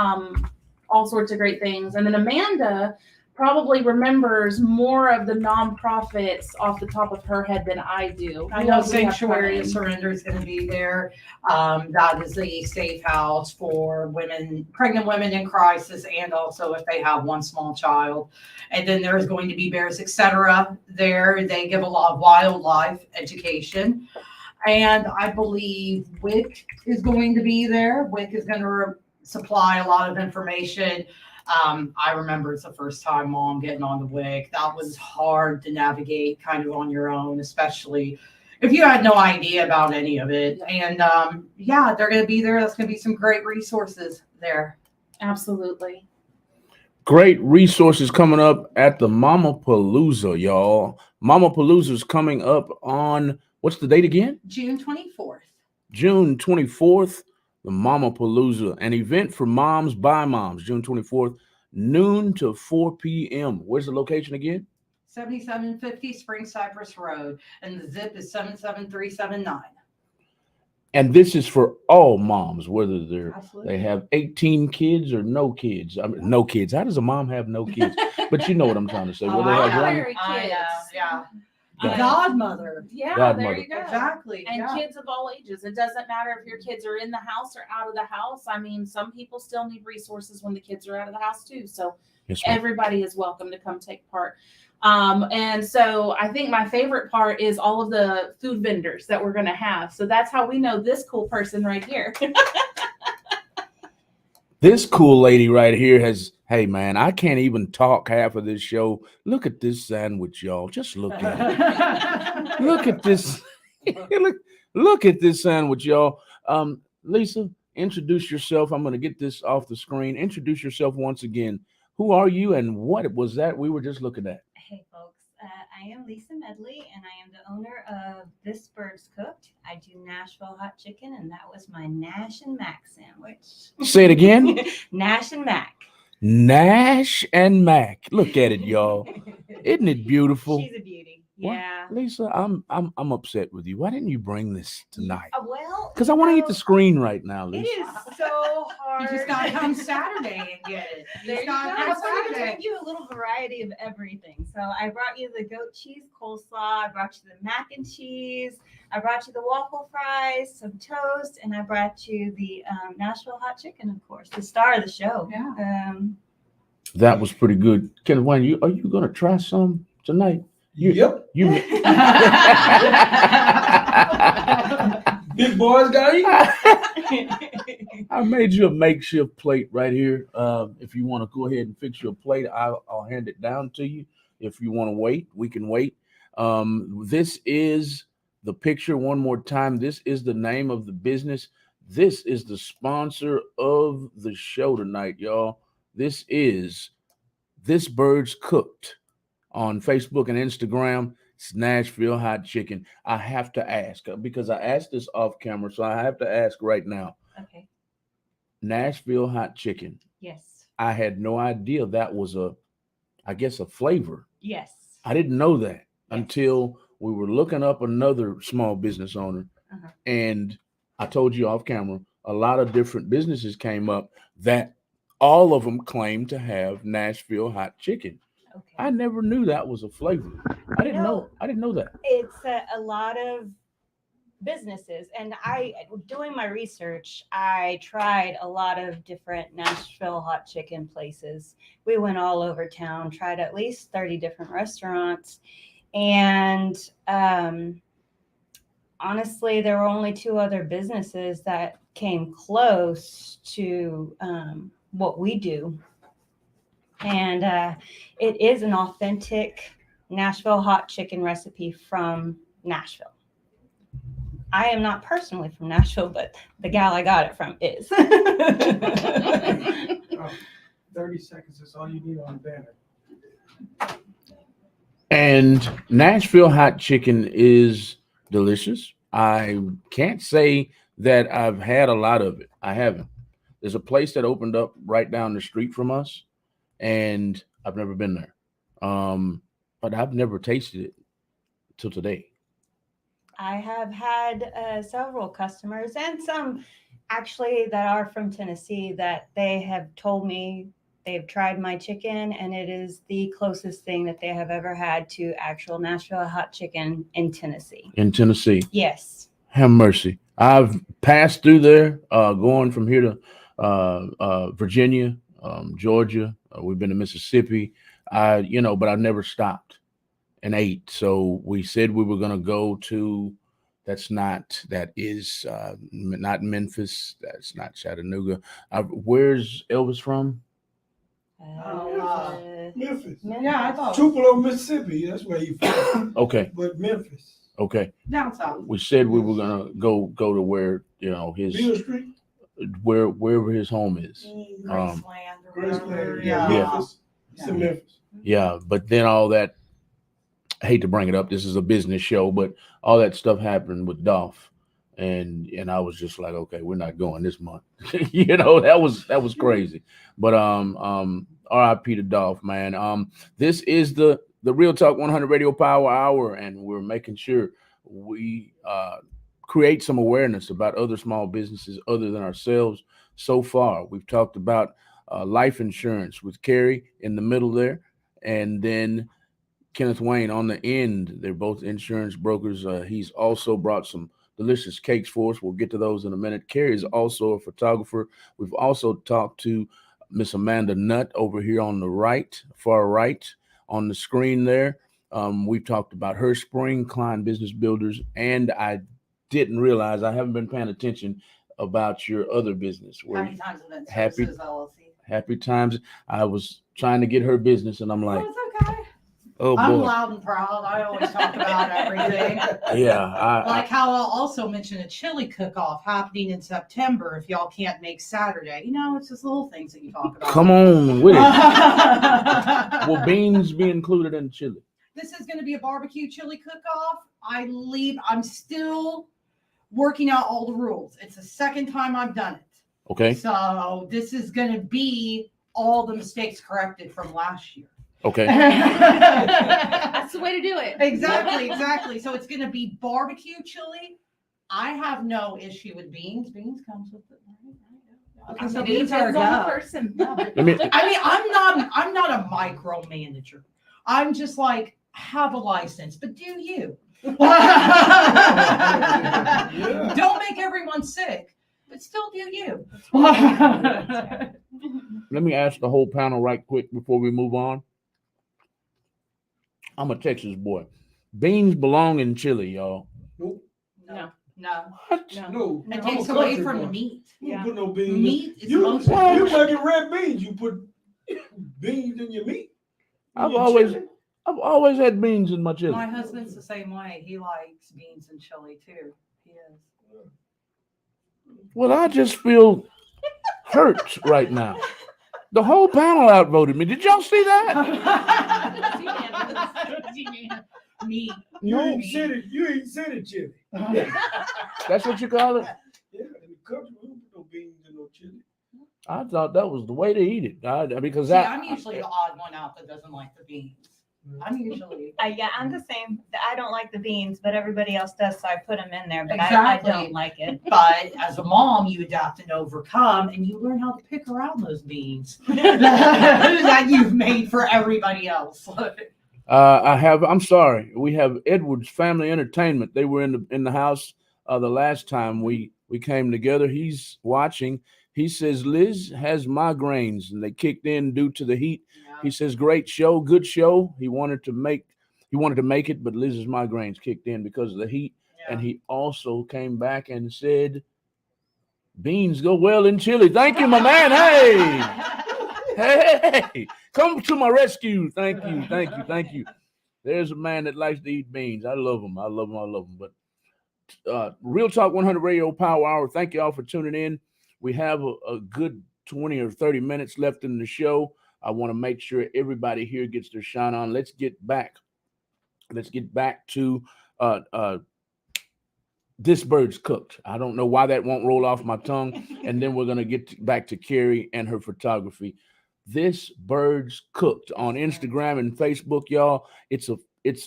all sorts of great things. And then Amanda probably remembers more of the nonprofits off the top of her head than I do. I know Sanctuary of Surrender is going to be there. That is a safe house for women, pregnant women in crisis, and also if they have one small child. And then there's going to be Bears, etc. there. They give a lot of wildlife education. And I believe WIC is going to be there. WIC is going to supply a lot of information. I remember it's the first time mom getting on the WIC. That was hard to navigate kind of on your own, especially if you had no idea about any of it. And they're going to be there. That's going to be some great resources there. Absolutely. Great resources coming up at the Mama Palooza, y'all. Mama Palooza is coming up on, what's the date again? June 24th. June 24th, the Mama Palooza, an event for moms by moms, June 24th, noon to 4 p.m. Where's the location again? 7750 Spring Cypress Road, and the zip is 77379. And this is for all moms, whether Absolutely. they have 18 kids or no kids. I mean, no kids. How does a mom have no kids? But you know what I'm trying to say. Whether they have one, Very kids. Yeah. Yeah. Godmother. Yeah, Godmother. there you go. Exactly. And yeah. kids of all ages. It doesn't matter if your kids are in the house or out of the house. I mean, some people still need resources when the kids are out of the house too. So yes, ma'am. everybody is welcome to come take part. And so I think my favorite part is all of the food vendors that we're going to have. So that's how we know this cool person right here. This cool lady right here has, hey man, I can't even talk half of this show. Look at this sandwich, y'all. Just look at it. Look at this. Look at this sandwich, y'all. Lisa, introduce yourself. I'm going to get this off the screen. Introduce yourself once again. Who are you and what was that we were just looking at? Hey folks, I am Lisa Medley and I am the owner of This Bird's Cooked. I do Nashville hot chicken and that was my Nash and Mac sandwich. Say it again. Nash and Mac. Nash and Mac. Look at it, y'all. Isn't it beautiful? She's a beauty. What? Yeah. Lisa, I'm upset with you. Why didn't you bring this tonight? Well, Because I want to eat the screen right now, It Lisa. is so hard. You just gotta come Saturday and get it. There you go. gotta I come wanted to Saturday. give you a little variety of everything. So I brought you the goat cheese coleslaw. I brought you the mac and cheese. I brought you the waffle fries, some toast, and I brought you the Nashville hot chicken, of course, the star of the show. Yeah. That was pretty good. Kenneth Wayne, are you gonna try some tonight? Yep. You Big boys got eat. I made you a makeshift plate right here. If you want to go ahead and fix your plate, I'll hand it down to you. If you want to wait, we can wait. This is the picture one more time. This is the name of the business. This is the sponsor of the show tonight, y'all. This is This Bird's Cooked on Facebook and Instagram. It's Nashville hot chicken. I have to ask because I asked this off camera, so I have to ask right now. Okay. Nashville hot chicken. Yes. I had no idea that was a flavor. Yes. I didn't know that Yes. until we were looking up another small business owner. Uh-huh. And I told you off camera, a lot of different businesses came up that all of them claim to have Nashville hot chicken. Okay. I never knew that was a flavor. I didn't know that. It's a lot of businesses, and doing my research, I tried a lot of different Nashville hot chicken places. We went all over town, tried at least 30 different restaurants, and honestly, there were only 2 other businesses that came close to what we do. And it is an authentic Nashville hot chicken recipe from Nashville. I am not personally from Nashville, but the gal I got it from is. 30 seconds is all you need on the banner. And Nashville hot chicken is delicious. I can't say that I've had a lot of it. I haven't. There's a place that opened up right down the street from us, and I've never been there. But I've never tasted it till today. I have had several customers and some actually that are from Tennessee that they have told me they've tried my chicken and it is the closest thing that they have ever had to actual Nashville hot chicken in Tennessee. In Tennessee. Yes. Have mercy. I've passed through there, going from here to Virginia, Georgia. We've been to Mississippi. But I never stopped and ate. So we said we were going to go to. That is not Memphis. That's not Chattanooga. Where's Elvis from? Memphis. Yeah, I thought. Tupelo, Mississippi. That's where you from. Okay. But Memphis. Okay. Down south. We said we were gonna go to where his Beale Street. wherever his home is. Graceland or Graceland. whatever. Yeah. Yeah. Memphis. It's in Memphis. Yeah, but then all that. I hate to bring it up. This is a business show, but all that stuff happened with Dolph, and I was just like, okay, we're not going this month. That was crazy. But R.I.P. to Dolph, man. This is the Real Talk 100 Radio Power Hour, and we're making sure we create some awareness about other small businesses other than ourselves. So far, we've talked about life insurance with Carrie in the middle there, and then Kenneth Wayne on the end. They're both insurance brokers. He's also brought some delicious cakes for us. We'll get to those in a minute. Carrie is also a photographer. We've also talked to Miss Amanda Nutt over here on the right, far right on the screen there. We've talked about her spring, KLEIN Business Builders, and I didn't realize, I haven't been paying attention about your other business. Happy Times Event Happy- Services, LLC. Happy Times. I was trying to get her business, and I'm like, Oh, it's okay. Oh I'm boy. loud and proud. I always talk about everything. Yeah. Like how I'll also mention a chili cook-off happening in September if y'all can't make Saturday. You know, it's just little things that you talk about. Come on with it. Will beans be included in chili? This is going to be a barbecue chili cook-off. I'm still working out all the rules. It's the second time I've done it. Okay. So this is going to be all the mistakes corrected from last year. Okay. That's the way to do it. Exactly. So it's going to be barbecue chili. I have no issue with beans. Beans comes with it. Okay, so It beans are a depends on the go. person. Let me. I mean, I'm not a micromanager. I'm just like, have a license, but do you? Yeah. Don't make everyone sick, but still do you. Let me ask the whole panel right quick before we move on. I'm a Texas boy. Beans belong in chili, y'all. Nope. No. What? No. It I'm a takes away country from the boy. meat. You don't Yeah. put no beans in. Meat is You most making red beans. You put beans in your meat. In I've your always chili. I've had beans in my chili. My husband's the same way. He likes beans and chili too. He is. Well, I just feel hurt right now. The whole panel outvoted me. Did y'all see that? Meat. You No. ain't said it. You ain't said it, chili. That's what you call it? Yeah, in the country, we don't put no beans in no chili. I thought that was the way to eat it. Because See, I'm usually the odd one out that doesn't like the beans. I'm usually. Yeah, I'm the same. I don't like the beans, but everybody else does, so I put them in there. But I Exactly. don't like it. But as a mom, you adapt and overcome, and you learn how to pick around those beans that you've made for everybody else. I'm sorry. We have Edward's Family Entertainment. They were in the house the last time we came together. He's watching. He says Liz has migraines and they kicked in due to the heat. He says great show, good show. He wanted to make it, but Liz's migraines kicked in because of the heat. And he also came back and said beans go well in chili. Thank you, my man. Hey, come to my rescue. Thank you. There's a man that likes to eat beans. I love him. But Real Talk 100 Radio Power Hour. Thank you all for tuning in. We have a good 20 or 30 minutes left in the show. I want to make sure everybody here gets their shine on. Let's get back to This Bird's Cooked. I don't know why that won't roll off my tongue. And then we're going to get back to Carrie and her photography. This Bird's Cooked on Instagram and Facebook, y'all. It's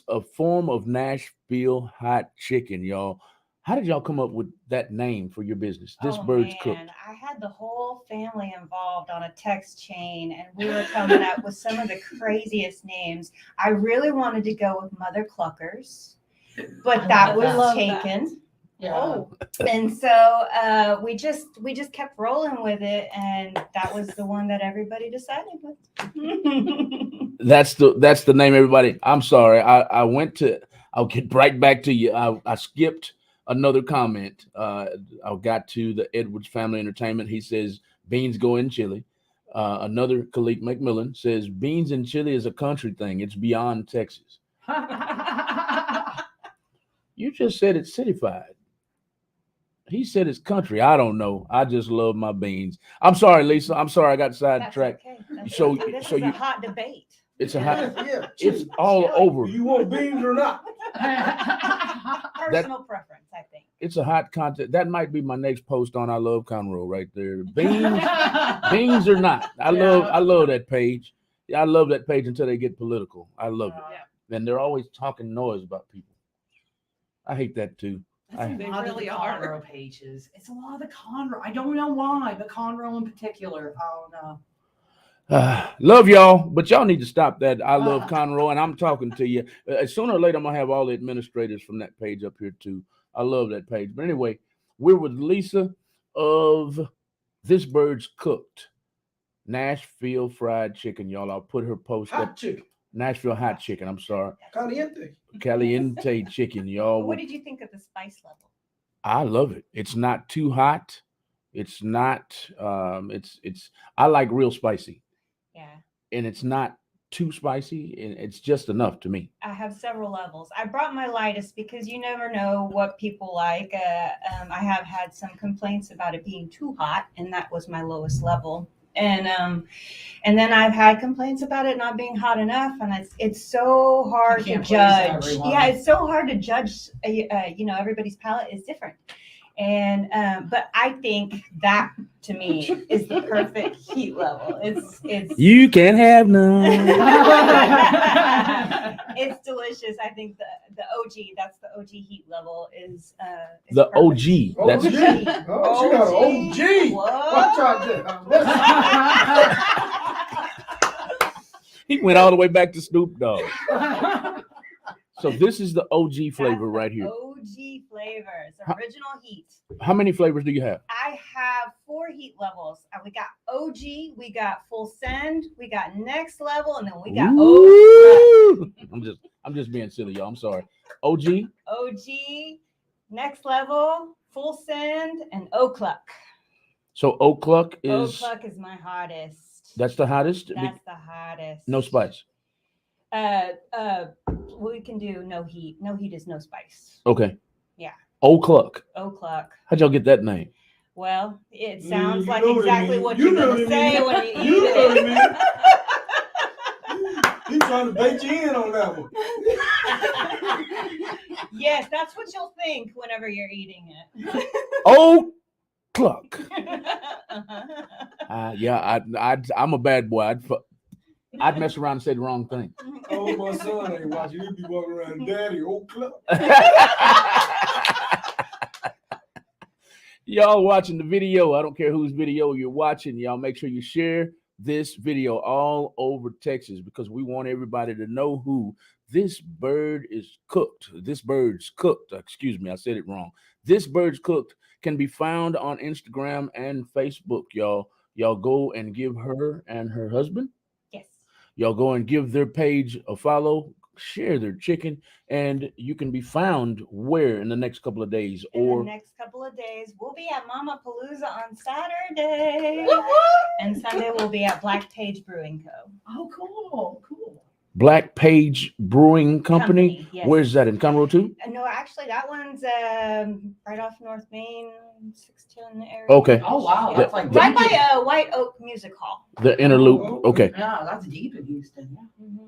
a form of Nashville hot chicken, y'all. How did y'all come up with that name for your business? This Bird's Cooked. I had the whole family involved on a text chain, and we were coming up with some of the craziest names. I really wanted to go with Mother Cluckers, but that was love taken. Yeah. And so we just kept rolling with it, and that was the one that everybody decided with. That's the name, everybody. I'm sorry. I'll get right back to you. I skipped another comment. I got to the Edwards Family Entertainment. He says beans go in chili. Another Khalik McMillan says beans in chili is a country thing. It's beyond Texas. You just said it's cityfied. He said it's country. I don't know. I just love my beans. I'm sorry, Lisa. I'm sorry I got sidetracked. Okay. This So is you a hot debate. it's a hot, Yeah, it's chili. all over. Do you want beans or not? Personal preference, I think. It's a hot content. That might be my next post on I Love Conroe right there. Beans or not. I love that page. Yeah, I love that page until they get political. I love it. And they're always talking noise about people. I hate that too. That's a lot of the Conroe pages. It's a lot of the Conroe. I don't know why, but Conroe in particular. I don't know. Love y'all, but y'all need to stop that. I Love Conroe, and I'm talking to you. Sooner or later, I'm gonna have all the administrators from that page up here too. I love that page. But anyway, we're with Lisa of This Bird's Cooked, Nashville fried chicken. Y'all, I'll put her post Hot up. chicken. Nashville hot chicken. I'm sorry, Caliente. Caliente chicken, y'all. What did you think of the spice level? I love it. It's not too hot. It's not. It's. I like real spicy. Yeah. And it's not too spicy, and it's just enough to me. I have several levels. I brought my lightest because you never know what people like. I have had some complaints about it being too hot, and that was my lowest level. And then I've had complaints about it not being hot enough, and it's so hard to can't please judge. everyone. Yeah, it's so hard to judge. Everybody's palate is different, and but I think that to me is the perfect heat level. It's You can have none. it's delicious. I think the OG, that's the OG heat level is The perfect. OG. Oh, That's gee. Oh, she got an OG. What? Watch out there. he went all the way back to Snoop Dogg. So this is the OG flavor right here. OG flavors, original heat. How many flavors do you have? I have 4 heat levels. We got OG, we got full send, we got next level, and then we got Ooh. I'm just being silly, y'all. I'm sorry. OG. OG, next level, full send, and O'Cluck. So Oak Cluck is O'Cluck is my hottest. that's the hottest. That's the hottest. No spice. We can do no heat. No heat is no spice. Okay. Yeah. Oak Cluck. O'Cluck. How'd y'all get that name? Well, it sounds You like know what it exactly means. what You you're know gonna what it say means. when you eat You know what it. He's trying to bait you in on that one. Yes, that's what you'll think whenever you're eating it. Oak Cluck. Uh-huh. Yeah, I'm a bad boy. I'd mess around and say the wrong thing. Oh, my son ain't watching. He'll be walking around, Daddy, old club. Y'all watching the video. I don't care whose video you're watching. Y'all make sure you share this video all over Texas because we want everybody to know who this bird is cooked. This bird's cooked. Excuse me, I said it wrong. This bird's cooked can be found on Instagram and Facebook, y'all. Y'all go and give her and her husband. Yes. Y'all go and give their page a follow, share their chicken, and you can be found where in the next couple of days In or the next couple of days, we'll be at Mama Palooza on Saturday. And Sunday we'll be at Black Page Brewing Co. Oh, cool. Black Page Brewing Company. Yes. Where's that in Conroe too? No, actually, that one's right off North Main, 610 area. Okay. Oh, wow. That's That's like Right by White Oak Music Hall. The Interloop. Okay. Yeah, that's deep in Houston. Yeah. Mm-hmm.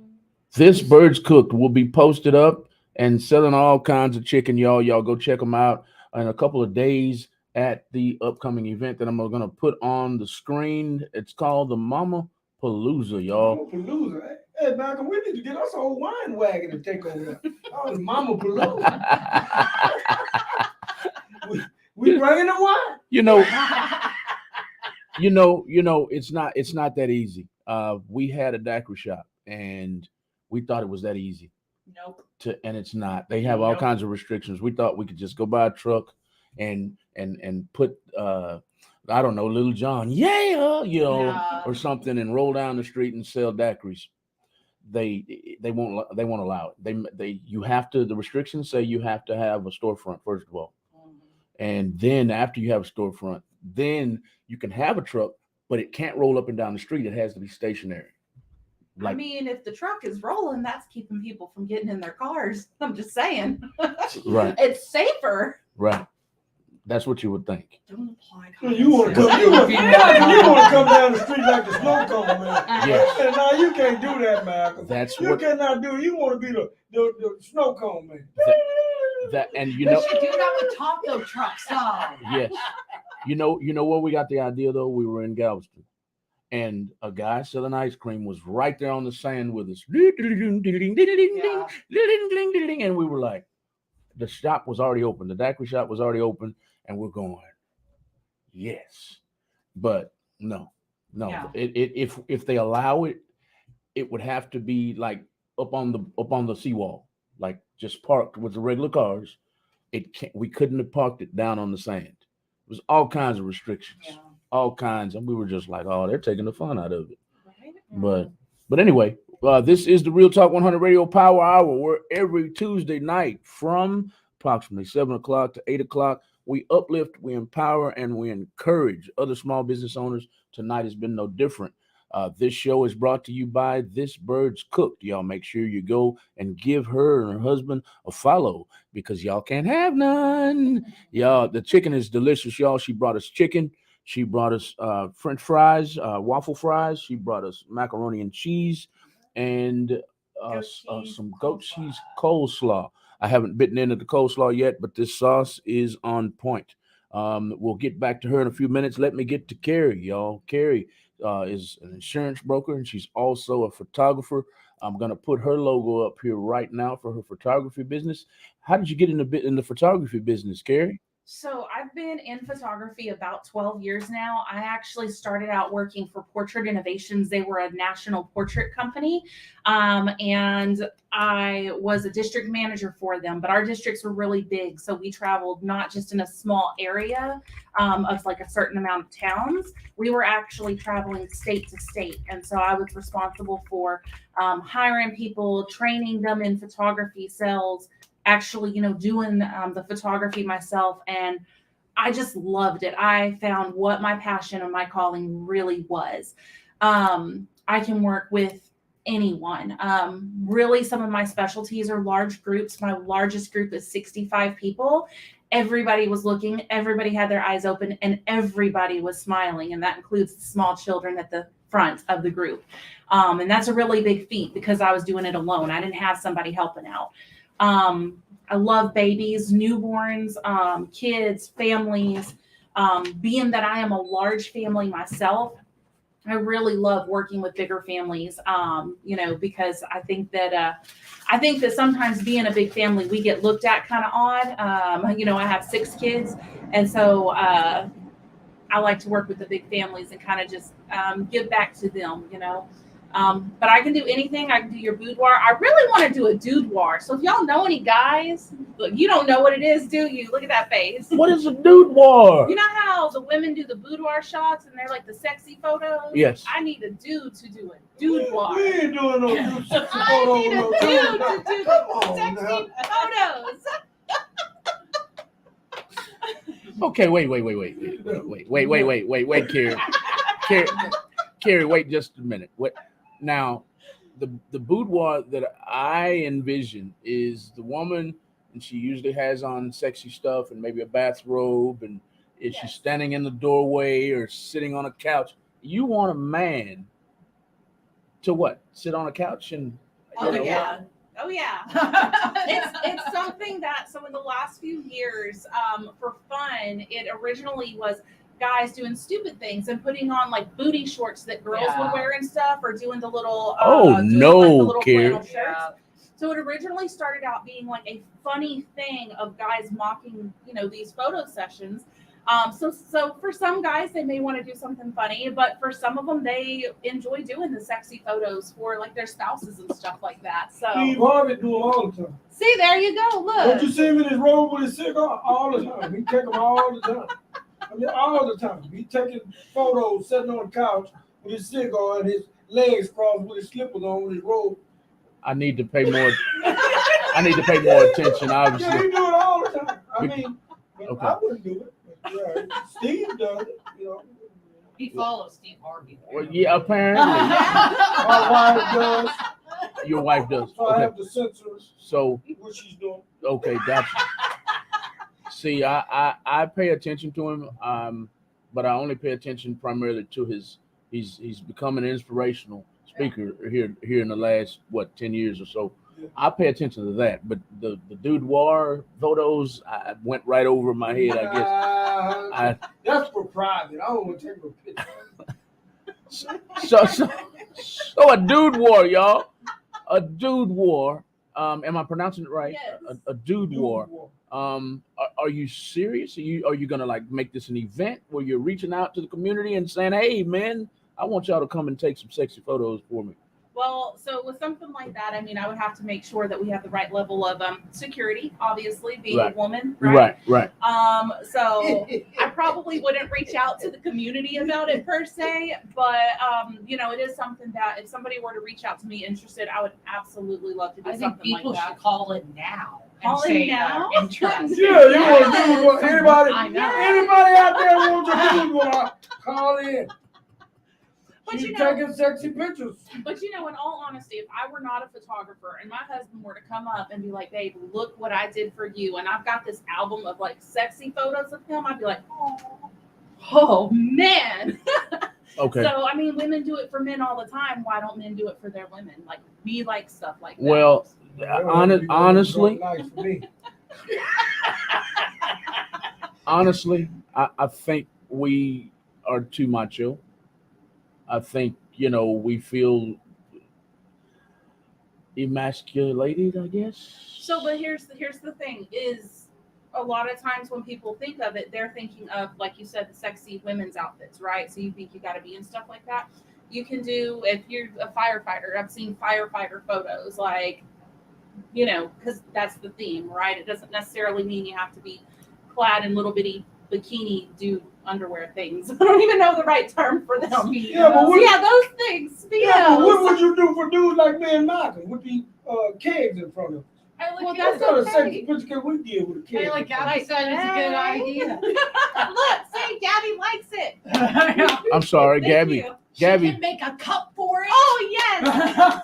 This bird's cooked will be posted up and selling all kinds of chicken, y'all. Y'all go check them out in a couple of days at the upcoming event that I'm going to put on the screen. It's called the Mama Palooza, y'all. Mama Palooza. Hey, Malcolm, we need to get us a whole wine wagon to take over. Oh, the Mama Palooza. we bringing the wine. you know, it's not that easy. We had a daiquiri shop and we thought it was that easy. Nope. And it's not. They have all Nope. kinds of restrictions. We thought we could just go buy a truck and put I don't know, Little John, yeah, Yeah. or something, and roll down the street and sell daiquiris. They won't allow it. You have to. The restrictions say you have to have a storefront first of all, and then after you have a storefront, then you can have a truck, but it can't roll up and down the street. It has to be stationary. I mean, if the truck is rolling, that's keeping people from getting in their cars. I'm just saying. Right. It's safer. Right. That's what you would think. Don't apply. You want to come? You want to come down the street like the snow cone, man? Yes. And now you can't do that, Malcolm. That's You what cannot do. You want to be the snow cone man. that and you We know. should do that with taco truck style. Yes. You know where we got the idea though? We were in Galveston. And a guy selling ice cream was right there on the sand with us. And we were like, the shop was already open. The daiquiri shop was already open. And we're going, yes. But no. Yeah. If they allow it, it would have to be like up on the seawall, like just parked with the regular cars. We couldn't have parked it down on the sand. It was all kinds of restrictions. Yeah. All kinds, and we were just like, "Oh, they're taking the fun out of it." Right? But anyway, this is the Real Talk 100 Radio Power Hour. Where every Tuesday night from approximately 7 o'clock to 8 o'clock, we uplift, we empower, and we encourage other small business owners. Tonight has been no different. This show is brought to you by This Bird's Cooked. Y'all make sure you go and give her and her husband a follow because y'all can't have none. Y'all, the chicken is delicious, y'all. She brought us chicken. She brought us French fries, waffle fries. She brought us macaroni and cheese and some goat cheese coleslaw. I haven't bitten into the coleslaw yet, but this sauce is on point. We'll get back to her in a few minutes. Let me get to Carrie, y'all. Carrie is an insurance broker, and she's also a photographer. I'm going to put her logo up here right now for her photography business. How did you get in the photography business, Carrie? So I've been in photography about 12 years now. I actually started out working for Portrait Innovations. They were a national portrait company. And I was a district manager for them, but our districts were really big. So we traveled not just in a small area of like a certain amount of towns. We were actually traveling state to state. And so I was responsible for hiring people, training them in photography cells, actually, doing the photography myself. And I just loved it. I found what my passion and my calling really was. I can work with anyone. Really, some of my specialties are large groups. My largest group is 65 people. Everybody was looking, everybody had their eyes open, and everybody was smiling. And that includes the small children at the front of the group. And that's a really big feat because I was doing it alone. I didn't have somebody helping out. I love babies, newborns, kids, families. Being that I am a large family myself, I really love working with bigger families, because I think that sometimes being a big family, we get looked at kind of odd. I have 6 kids, and so I like to work with the big families and kind of just give back to them, But I can do anything. I can do your boudoir. I really want to do a dudoir. So if y'all know any guys, look, you don't know what it is, do you? Look at that face. What is a boudoir? You know how the women do the boudoir shots and they're like the sexy photos? Yes. I need a dude to do a dudoir. We ain't doing no new sexy I photos. need a no dude dude. to do Come the on sexy now. photos. Okay, wait, Carrie. Carrie, wait just a minute. Wait. Now, the boudoir that I envision is the woman, and she usually has on sexy stuff and maybe a bathrobe, and is she standing in the doorway or sitting on a couch? You want a man to what? Sit on a couch and Oh yeah. It's something that, so in the last few years, for fun, it originally was guys doing stupid things and putting on like booty shorts that girls would wear and stuff, or doing the little the little flannel shirts. So it originally started out being like a funny thing of guys mocking, these photo sessions. So for some guys, they may want to do something funny, but for some of them, they enjoy doing the sexy photos for like their spouses and stuff like that. So Steve Harvey do them all the time. see, there you go. Look. Don't you see him in his robe with his cigar all the time? He take them all the time. I mean, all the time. He taking photos sitting on the couch with his cigar and his legs crossed with his slippers on with his robe. I need to pay more. I need to pay more attention. Yeah, Obviously, he do it all the time. I mean, Okay. I wouldn't do it. But, yeah, Steve does it. He follows Steve Harvey. well, yeah, apparently My wife does. your wife does. So I Okay, have to censor so what she's doing. okay, gotcha. See, I pay attention to him, but I only pay attention primarily to his. He's become an inspirational speaker here in the last 10 years or so. I pay attention to that, but the boudoir photos I went right over my head. I guess. That's for private. I don't want to take no picture. So a dude war, y'all. A dude war. Am I pronouncing it right? Yes. A dude war. Are you serious? Are you gonna like make this an event where you're reaching out to the community and saying, "Hey, man, I want y'all to come and take some sexy photos for me"? Well, so with something like that, I mean, I would have to make sure that we have the right level of security, obviously, being a woman, right? Right. So I probably wouldn't reach out to the community about it per se, but it is something that if somebody were to reach out to me interested, I would absolutely love to do I think something people like that. should call in now. Call and in say now? they're interested. Yeah, you want to do what anybody I know. out there wants to do what call in. But She's you know, taking sexy pictures. But in all honesty, if I were not a photographer and my husband were to come up and be like, "Babe, look what I did for you," and I've got this album of like sexy photos of him, I'd be like, "Oh man." Okay. So I mean, women do it for men all the time. Why don't men do it for their women? Like we like stuff like that. Well, honestly, Nice for me. honestly, I think we are too macho. I think, we feel emasculated, I guess. So, but here's the thing: is a lot of times when people think of it, they're thinking of, like you said, the sexy women's outfits, right? So you think you got to be in stuff like that. You can do, if you're a firefighter. I've seen firefighter photos, like, because that's the theme, right? It doesn't necessarily mean you have to be clad in little bitty bikini dude underwear things. I don't even know the right term for them. Yeah, but those things. Yeah, but what would you do for dudes like me and Malcolm with the kegs in front of us? Well, That's that's not a sexy okay. picture can we deal with a keg. Hey, like Gabby said, it's a good idea. Look, see, Gabby likes it. I'm sorry, Thank Gabby. you. Gabby, Make a cup for it. Oh yes.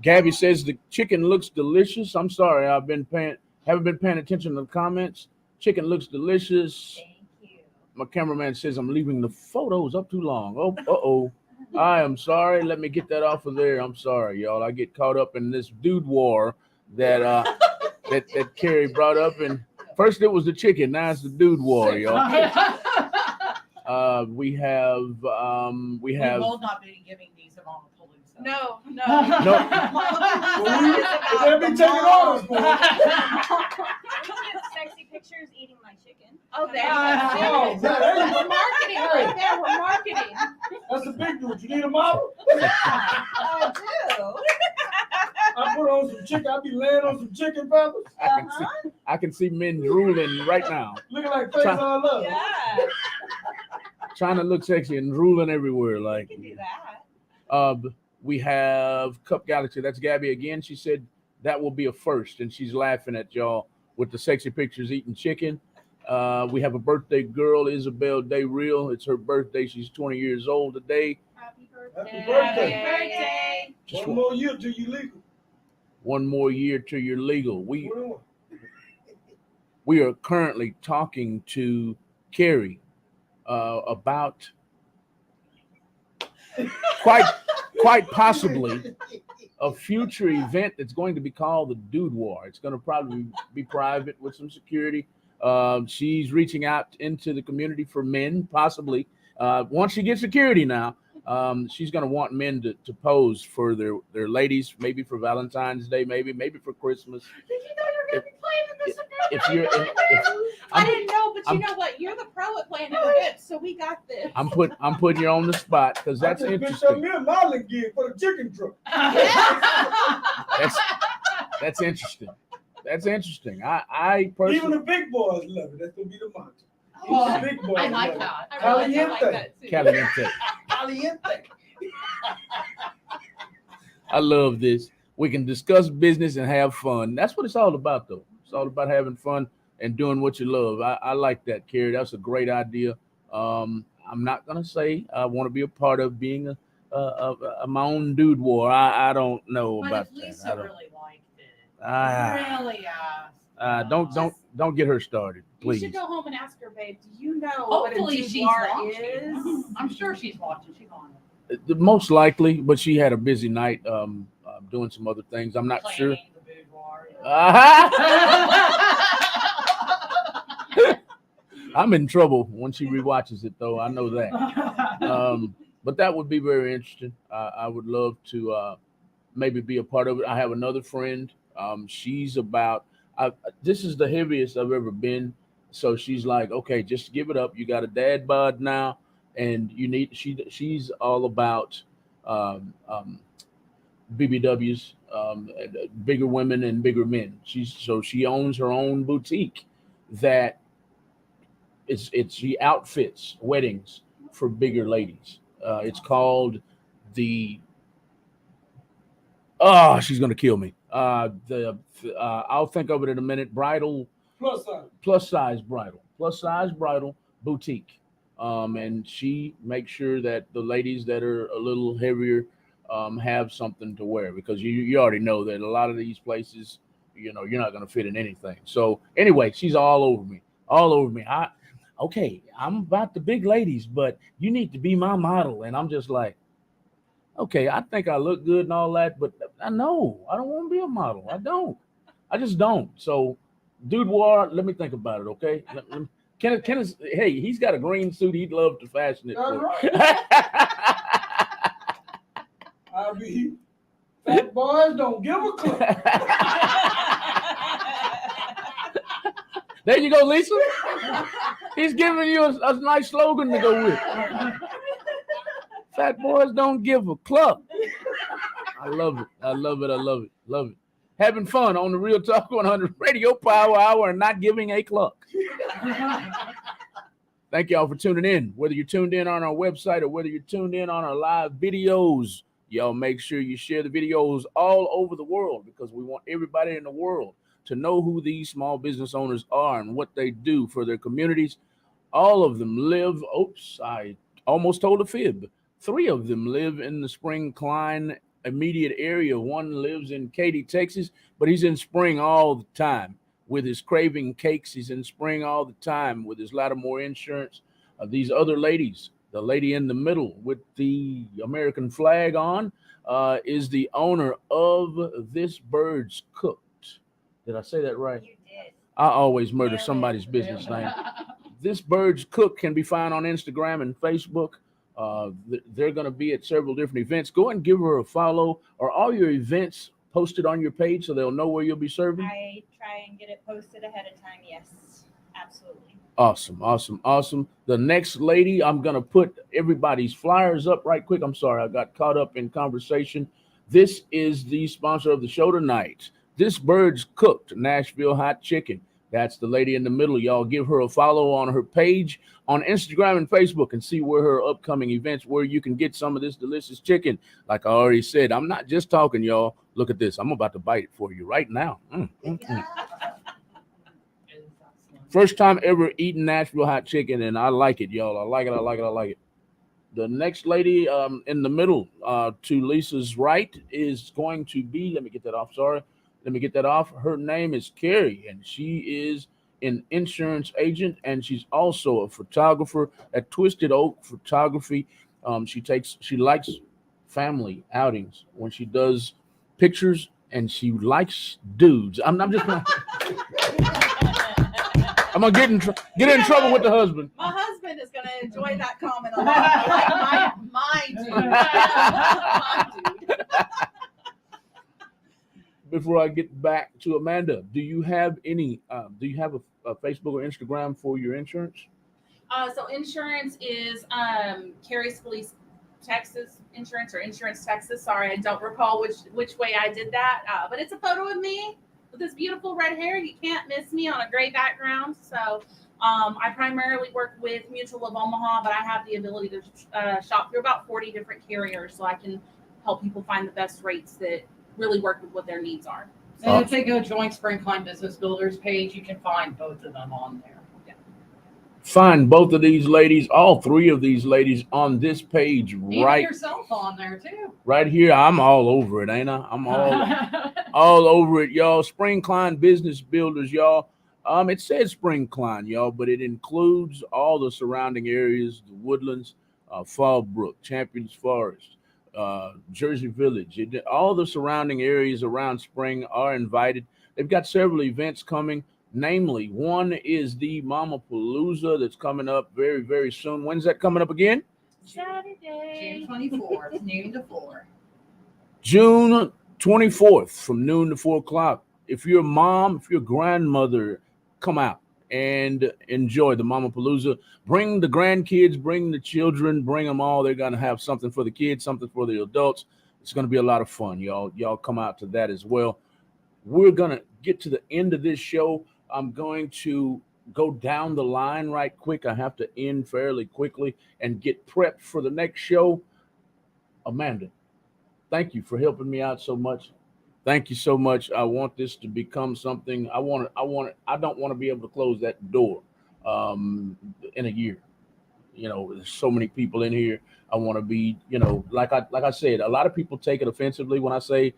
Gabby says the chicken looks delicious. I'm sorry, haven't been paying attention to the comments. Chicken looks delicious. Thank you. My cameraman says I'm leaving the photos up too long. Oh. I am sorry. Let me get that off of there. I'm sorry, y'all. I get caught up in this dude war that that Carrie brought up. And first it was the chicken, now it's the dude war, y'all. We have We will not be giving these of all the police. No. They'll be taking orders for it. Sexy pictures eating my chicken. Oh, there Oh, you go. there you go. We're marketing right there. We're marketing. That's a big dude. You need a model? I do. I put on some chicken. I be laying on some chicken feathers, I can see men drooling right now, looking like face on love. Yeah, trying to look sexy and drooling everywhere. I Like, can do that. we have Cup Galaxy. That's Gabby again. She said that will be a first, and she's laughing at y'all with the sexy pictures eating chicken. We have a birthday girl, Isabel Day Real. It's her birthday. She's 20 years old today. Happy Happy birthday. birthday. Just One more year till you legal. one more year till you're legal. 21. We are currently talking to Carrie about quite possibly a future event that's going to be called the Dude War. It's going to probably be private with some security. She's reaching out into the community for men, possibly. Once she gets security now, she's going to want men to pose for their ladies, maybe for Valentine's Day, maybe for Christmas. Did you know you're going to be playing in this event? If you're, I didn't know, but I'm- you know what? You're the pro at playing in events, so we got this. I'm putting you on the spot because that's I just picked up interesting. me a modeling gig for the chicken truck. That's interesting. That's interesting. I Even personally the big boys love it. That's gonna be the motto. Oh, The big boys I like love that. I really do like Caliente. that too. Caliente. Caliente. I love this. We can discuss business and have fun. That's what it's all about, though. It's all about having fun and doing what you love. I like that, Carrie. That's a great idea. I'm not gonna say I want to be a part of being a my own dude war. I don't know But about if Lisa that. I don't. really liked it, really Don't get her started, You please. should go home and ask her, babe. Do you know hopefully what a she's boudoir watching. is? I'm sure she's watching. She's on it. Most likely, but she had a busy night doing some other things. I'm not sure. Planning the boudoir. I'm in trouble when she rewatches it, though. I know that. But that would be very interesting. I would love to maybe be a part of it. I have another friend. She's about. This is the heaviest I've ever been. So she's like, okay, just give it up. You got a dad bod now, and you need. She's all about BBWs, bigger women and bigger men. She owns her own boutique that she outfits weddings for bigger ladies. It's called the she's gonna kill me. I'll think of it in a minute. Bridal Plus size. plus size bridal boutique. and she makes sure that the ladies that are a little heavier have something to wear, because you already know that a lot of these places, you're not going to fit in anything. So anyway, she's all over me, all over me. Okay, I'm about the big ladies, but you need to be my model. And I'm just like, okay, I think I look good and all that, but I know I don't want to be a model. I just don't. So, Dude War, let me think about it, okay? Kenneth, hey, he's got a green suit. He'd love to fashion it. That's For right. I mean, fat boys don't give a cluck. There you go, Lisa. He's giving you a nice slogan to go with. Fat boys don't give a cluck. I love it. I love it. I love it. Love it. Having fun on the Real Talk 100 Radio Power Hour and not giving a cluck. Thank y'all for tuning in. Whether you're tuned in on our website or whether you're tuned in on our live videos, y'all make sure you share the videos all over the world, because we want everybody in the world to know who these small business owners are and what they do for their communities. All of them live, I almost told a fib. 3 of them live in the Spring KLEIN immediate area. One lives in Katy, Texas, but he's in Spring all the time with his Craving Cakes. He's in Spring all the time with his Lattimore Insurance. These other ladies, the lady in the middle with the American flag on, is the owner of This Bird's Cooked. Did I say that right? You did. I always murder somebody's business name. This Bird's Cook can be found on Instagram and Facebook. They're going to be at several different events. Go and give her a follow. Are all your events posted on your page so they'll know where you'll be serving? I try and get it posted ahead of time. Yes, absolutely. Awesome, awesome, awesome. The next lady, I'm going to put everybody's flyers up right quick. I'm sorry, I got caught up in conversation. This is the sponsor of the show tonight. This Bird's Cooked Nashville Hot Chicken. That's the lady in the middle. Y'all give her a follow on her page on Instagram and Facebook and see where her upcoming events, where you can get some of this delicious chicken. Like I already said, I'm not just talking, y'all. Look at this. I'm about to bite it for you right now. First time ever eating Nashville hot chicken, and I like it, y'all. I like it. I like it. I like it. The next lady in the middle to Lisa's right is going to be, let me get that off. Sorry. Let me get that off. Her name is Carrie, and she is an insurance agent, and she's also a photographer at Twisted Oak Photography. She likes family outings when she does pictures, and she likes dudes. I'm just gonna, I'm gonna get in trouble with the husband. My husband is going to enjoy that comment a lot. Like my dude. Before I get back to Amanda, do you have any? Do you have a Facebook or Instagram for your insurance? So insurance is Carrie's Police Texas Insurance, or Insurance Texas. Sorry, I don't recall which way I did that. But it's a photo of me with this beautiful red hair. You can't miss me on a gray background. So I primarily work with Mutual of Omaha, but I have the ability to shop through about 40 different carriers, so I can help people find the best rates that really work with what their needs are. And if they go join Spring KLEIN Business Builders page, you can find both of them on there. Yeah. Find both of these ladies, all 3 of these ladies, on this page. Even right yourself on there too. right here. I'm all over it, ain't I? I'm all over it, y'all. Spring KLEIN Business Builders, y'all. It says Spring KLEIN, y'all, but it includes all the surrounding areas, the Woodlands, Fallbrook, Champions Forest, Jersey Village. All the surrounding areas around Spring are invited. They've got several events coming. Namely, one is the Mama Palooza that's coming up very, very soon. When's that coming up again? Saturday. June 24th, noon to 4. June 24th from noon to 4 o'clock. If you're a mom, if you're a grandmother, come out and enjoy the Mama Palooza. Bring the grandkids, bring the children, bring them all. They're going to have something for the kids, something for the adults. It's going to be a lot of fun, y'all. Y'all come out to that as well. We're going to get to the end of this show. I'm going to go down the line right quick. I have to end fairly quickly and get prepped for the next show. Amanda, thank you for helping me out so much. Thank you so much. I want this to become something. I don't want to be able to close that door in a year. You know, there's so many people in here. I want to be, you know, like I said, a lot of people take it offensively when I say,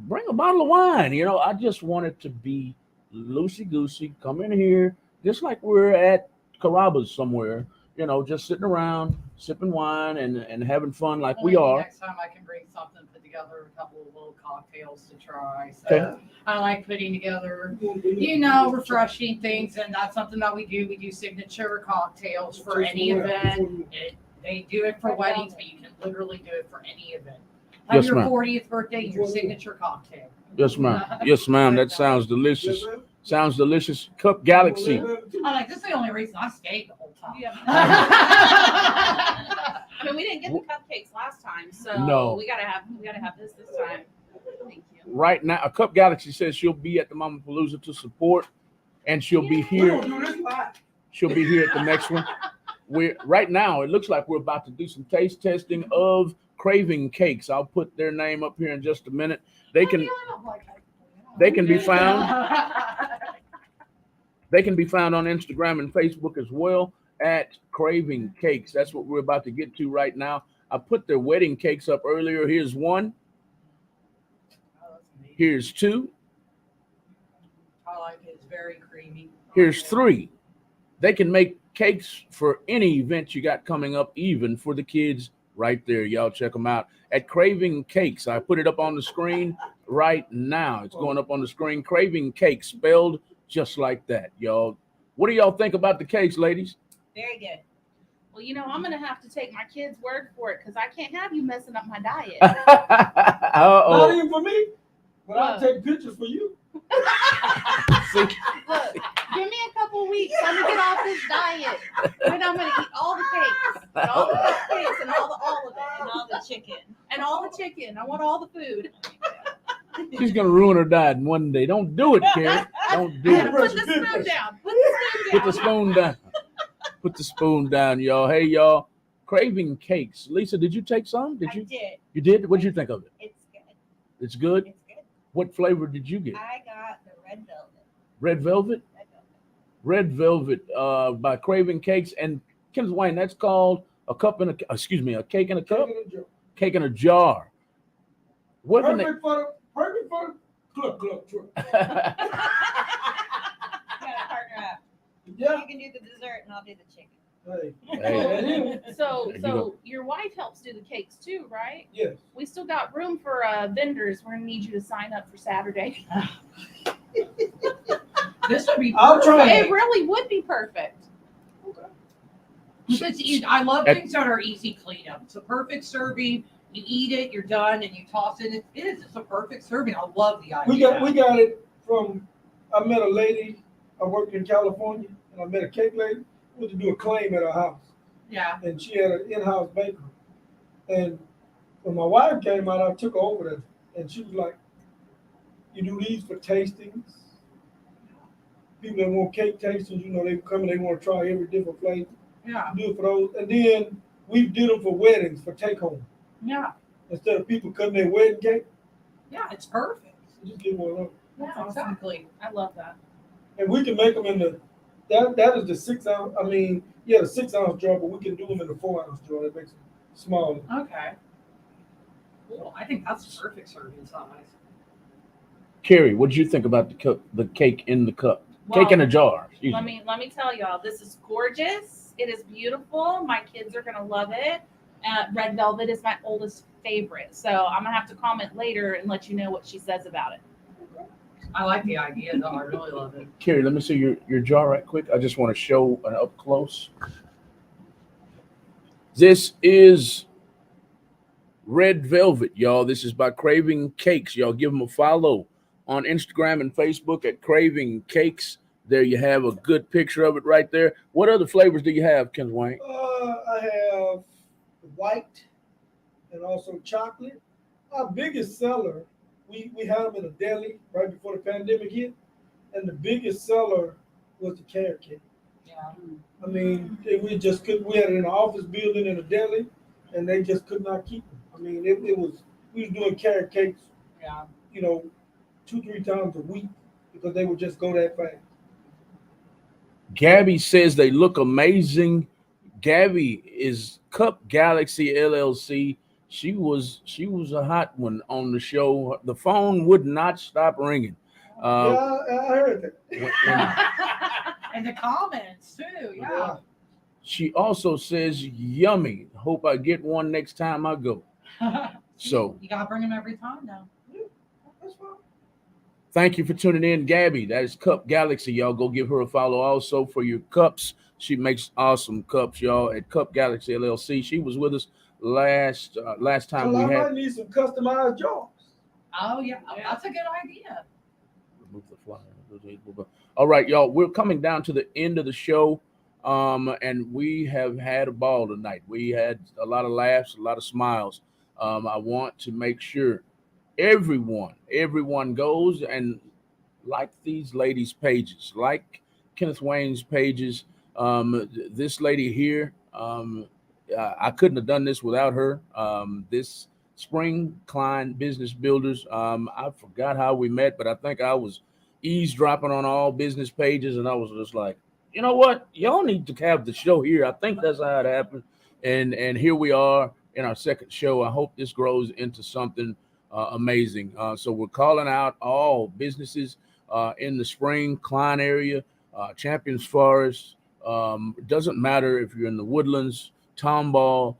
bring a bottle of wine. You know, I just want it to be loosey goosey. Come in here, just like we're at Carrabba's somewhere. You know, just sitting around sipping wine and having fun like we Maybe are. Next time I can bring something, put together a couple of little cocktails to try. So Okay. I like putting together, you know, refreshing things, and that's something that we do. We do signature cocktails for any event. They do it for weddings, but you can literally do it for any event. Like Yes, your ma'am. 40th birthday, your signature cocktail. Yes, ma'am. Yes, ma'am. That sounds delicious. Sounds delicious. Cup Galaxy. I'm like, this is the only reason I stayed the whole time. Yeah. I mean, we didn't get the cupcakes last time, so No. we gotta have this time. Thank you. Right now, a Cup Galaxy says she'll be at the Mama Palooza to support, and she'll be here. She'll be here at the next one. We're right now. It looks like we're about to do some taste testing of Craving Cakes. I'll put their name up here in just a minute. They can be found. They can be found on Instagram and Facebook as well at Craving Cakes. That's what we're about to get to right now. I put their wedding cakes up earlier. Here's one. Here's two. I like it. It's very creamy. Here's three. They can make cakes for any event you got coming up, even for the kids right there. Y'all check them out at Craving Cakes. I put it up on the screen right now. It's going up on the screen. Craving Cakes, spelled just like that, y'all. What do y'all think about the cakes, ladies? Very good. Well, you know, I'm gonna have to take my kid's word for it because I can't have you messing up my diet. Not Uh-oh. even for me, but I'll take pictures for you. See? Look, give me a couple weeks. Let me get off this diet. Then I'm gonna eat all the cakes, and all the cupcakes, and all of it, And all the chicken. and all the chicken. I want all the food. She's gonna ruin her diet in one day. Don't do it, Karen. Don't do it. Put the spoon down. Put the spoon down. Put the spoon down. Put the spoon down, y'all. Hey, y'all. Craving Cakes. Lisa, did you take some? Did I you? did. You did? What'd you think of it? It's good. It's good. It's good. What flavor did you get? I got the red velvet. Red Velvet. Red velvet. Red Velvet by Craving Cakes. And Kim Wayne, that's called a cake in a cup, cake in a jar. What can Perfect for cluck cluck truck. You gotta partner up. Yeah. You can do the dessert and I'll do the chicken. Hey. Hey. So, There you go. your wife helps do the cakes too, right? Yes. We still got room for vendors. We're gonna need you to sign up for Saturday. This would be I'll try. It really would be perfect. It's easy. I love things that are easy cleanup. It's a perfect serving. You eat it, you're done, and you toss it. It is. It's a perfect serving. I love the idea. We got it from. I met a lady. I worked in California, and I met a cake lady. We went to do a claim at her house, Yeah. and she had an in-house bakery. And when my wife came out, I took her over there, and she was like, "You do these for tastings? People that want cake tastings, you know, they come and they want to try every different flavor. Yeah. Do it for those, and then we did them for weddings for take home Yeah. instead of people cutting their wedding cake. Yeah. It's perfect. Just get one of them. Yeah. Exactly. I love that. And we can make them in the that is the 6 ounce. I mean, yeah, the 6 ounce jar, but we can do them in the 4 ounce jar. That makes them smaller. Okay. Cool. I think that's the perfect serving size. Carrie, what did you think about the cake in the cup? Cake in a jar. Excuse Let me. me tell y'all, this is gorgeous. It is beautiful. My kids are gonna love it. Red velvet is my oldest favorite, so I'm gonna have to comment later and let you know what she says about it. I like the idea, though. I really love it. Carrie, let me see your jar right quick. I just want to show an up close. This is Red Velvet, y'all. This is by Craving Cakes. Y'all give them a follow on Instagram and Facebook at Craving Cakes. There you have a good picture of it right there. What other flavors do you have, Ken Wayne? I have white and also chocolate. Our biggest seller, we had them in a deli right before the pandemic hit, and the biggest seller was the carrot cake. Yeah. I mean, we just couldn't. We had it in an office building in a deli, and they just could not keep them. I mean, it was we was doing carrot cakes, Yeah. you know, 2-3 times a week because they would just go that fast. Gabby says they look amazing. Gabby is Cup Galaxy LLC. She was a hot one on the show. The phone would not stop ringing. Yeah, I heard that. And the comments too, yeah. She also says, "Yummy. Hope I get one next time I go." So you gotta bring them every time now. That's fine. thank you for tuning in, Gabby. That is Cup Galaxy. Y'all go give her a follow also for your cups. She makes awesome cups, y'all, at Cup Galaxy LLC. She was with us last time Well, we I had. might need some customized jars. Oh yeah, that's a good idea. Remove the flyer. All right, y'all. We're coming down to the end of the show, and we have had a ball tonight. We had a lot of laughs, a lot of smiles. I want to make sure everyone goes and like these ladies' pages, like Kenneth Wayne's pages. This lady here, I couldn't have done this without her. This Spring Klein Business Builders. I forgot how we met, but I think I was eavesdropping on all business pages, and I was just like, you know what, y'all need to have the show here. I think that's how it happened, and here we are in our second show. I hope this grows into something amazing. So we're calling out all businesses in the Spring Klein area, Champions Forest. It doesn't matter if you're in the Woodlands, Tomball,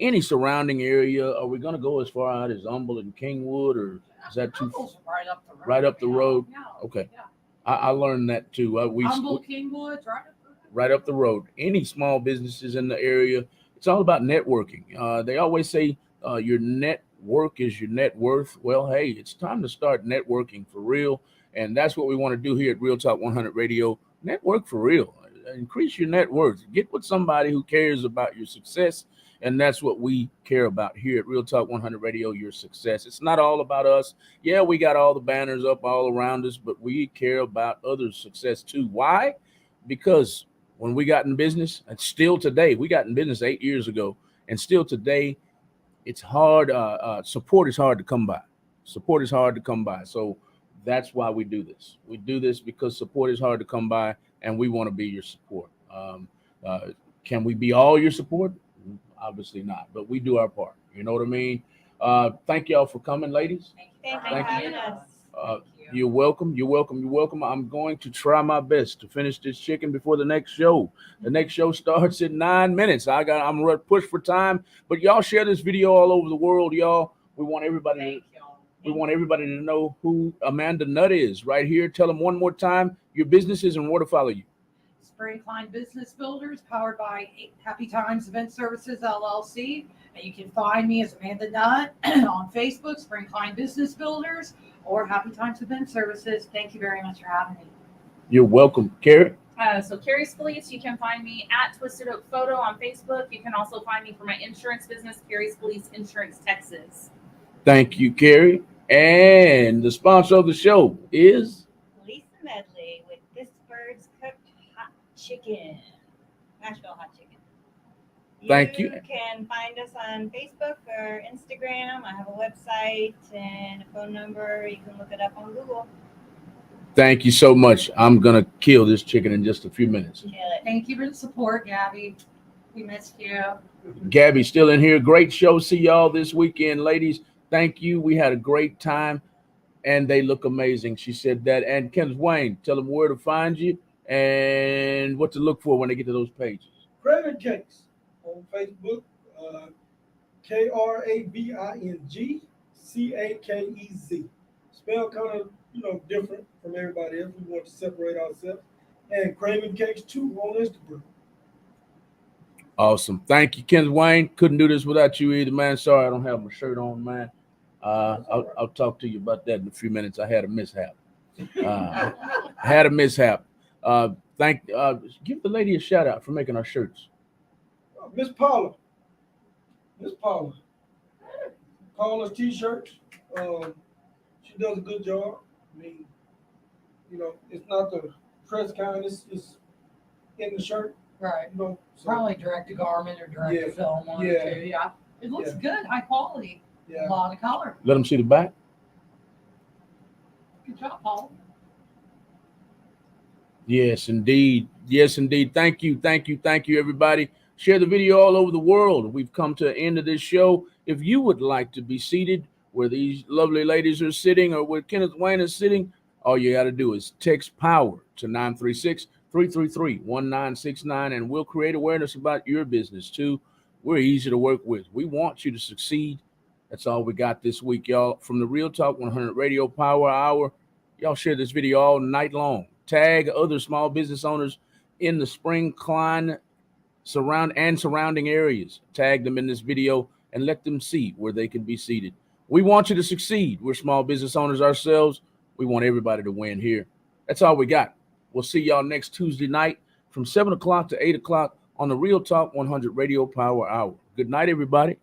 any surrounding area. Are we going to go as far out as Humble and Kingwood, or is that too Humble's right up the road? right up the road? Yeah. Okay. Yeah. I learned that too. Humble, Kingwood's right up the road. Right up the road. Any small businesses in the area. It's all about networking. They always say your network is your net worth. Well, hey, it's time to start networking for real. And that's what we want to do here at Real Talk 100 Radio. Network for real. Increase your net worth. Get with somebody who cares about your success. And that's what we care about here at Real Talk 100 Radio, your success. It's not all about us. Yeah, we got all the banners up all around us, but we care about others' success too. Why? Because when we got in business, and still today, we got in business 8 years ago, and still today, it's hard. Support is hard to come by. Support is hard to come by. So that's why we do this. We do this because support is hard to come by, and we want to be your support. Can we be all your support? Obviously not, but we do our part. You know what I mean? Thank y'all for coming, ladies. Thank you for Thank having us. You're welcome. You're welcome. You're welcome. I'm going to try my best to finish this chicken before the next show. The next show starts in 9 minutes. I'm pushed for time, but y'all share this video all over the world, y'all. We want everybody. We want everybody to know who Amanda Nutt is right here. Tell them one more time your businesses and where to follow you. Spring Klein Business Builders, powered by Happy Times Event Services LLC. And you can find me as Amanda Nutt on Facebook, Spring Klein Business Builders, or Happy Times Event Services. Thank you very much for having me. You're welcome, Carrie. So Carrie Scalise, you can find me at Twisted Oak Photo on Facebook. You can also find me for my insurance business, Carrie Scalise Insurance Texas. Thank you, Carrie. And the sponsor of the show is Lisa Medley with This Bird's Cooked Hot Chicken, Nashville Hot Chicken. Thank you. You can find us on Facebook or Instagram. I have a website and a phone number. You can look it up on Google. Thank you so much. I'm going to kill this chicken in just a few minutes. Kill it. Thank you for the support, Gabby. We missed you. Gabby's still in here. Great show. See y'all this weekend, ladies. Thank you. We had a great time, and they look amazing. She said that. And Kenneth Wayne, tell them where to find you and what to look for when they get to those pages. Craving Cakes on Facebook, KRAVING Spell kind of different from everybody else. We want to separate ourselves. And Craving Cakes 2 on Instagram. Awesome. Thank you, Kenneth Wayne. Couldn't do this without you either, man. Sorry I don't have my shirt on, man. I'll talk to you about that in a few minutes. I had a mishap. Give the lady a shout out for making our shirts. Miss Paula. Paula's t-shirts. She does a good job. I mean, it's not the press kind. It's in the shirt. Right. So, Probably direct to garment or direct to film one or two. Yeah. It looks good, high quality. yeah. A lot of color. Let them see the back. Good job, Paul. Yes, indeed. Yes, indeed. Thank you, everybody. Share the video all over the world. We've come to the end of this show. If you would like to be seated where these lovely ladies are sitting or where Kenneth Wayne is sitting, all you got to do is text POWER to 936-333-1969, and we'll create awareness about your business too. We're easy to work with. We want you to succeed. That's all we got this week, y'all. From the Real Talk 100 Radio Power Hour, y'all share this video all night long. Tag other small business owners in the Spring KLEIN surrounding areas. Tag them in this video and let them see where they can be seated. We want you to succeed. We're small business owners ourselves. We want everybody to win here. That's all we got. We'll see y'all next Tuesday night from 7 o'clock to 8 o'clock on the Real Talk 100 Radio Power Hour. Good night, everybody.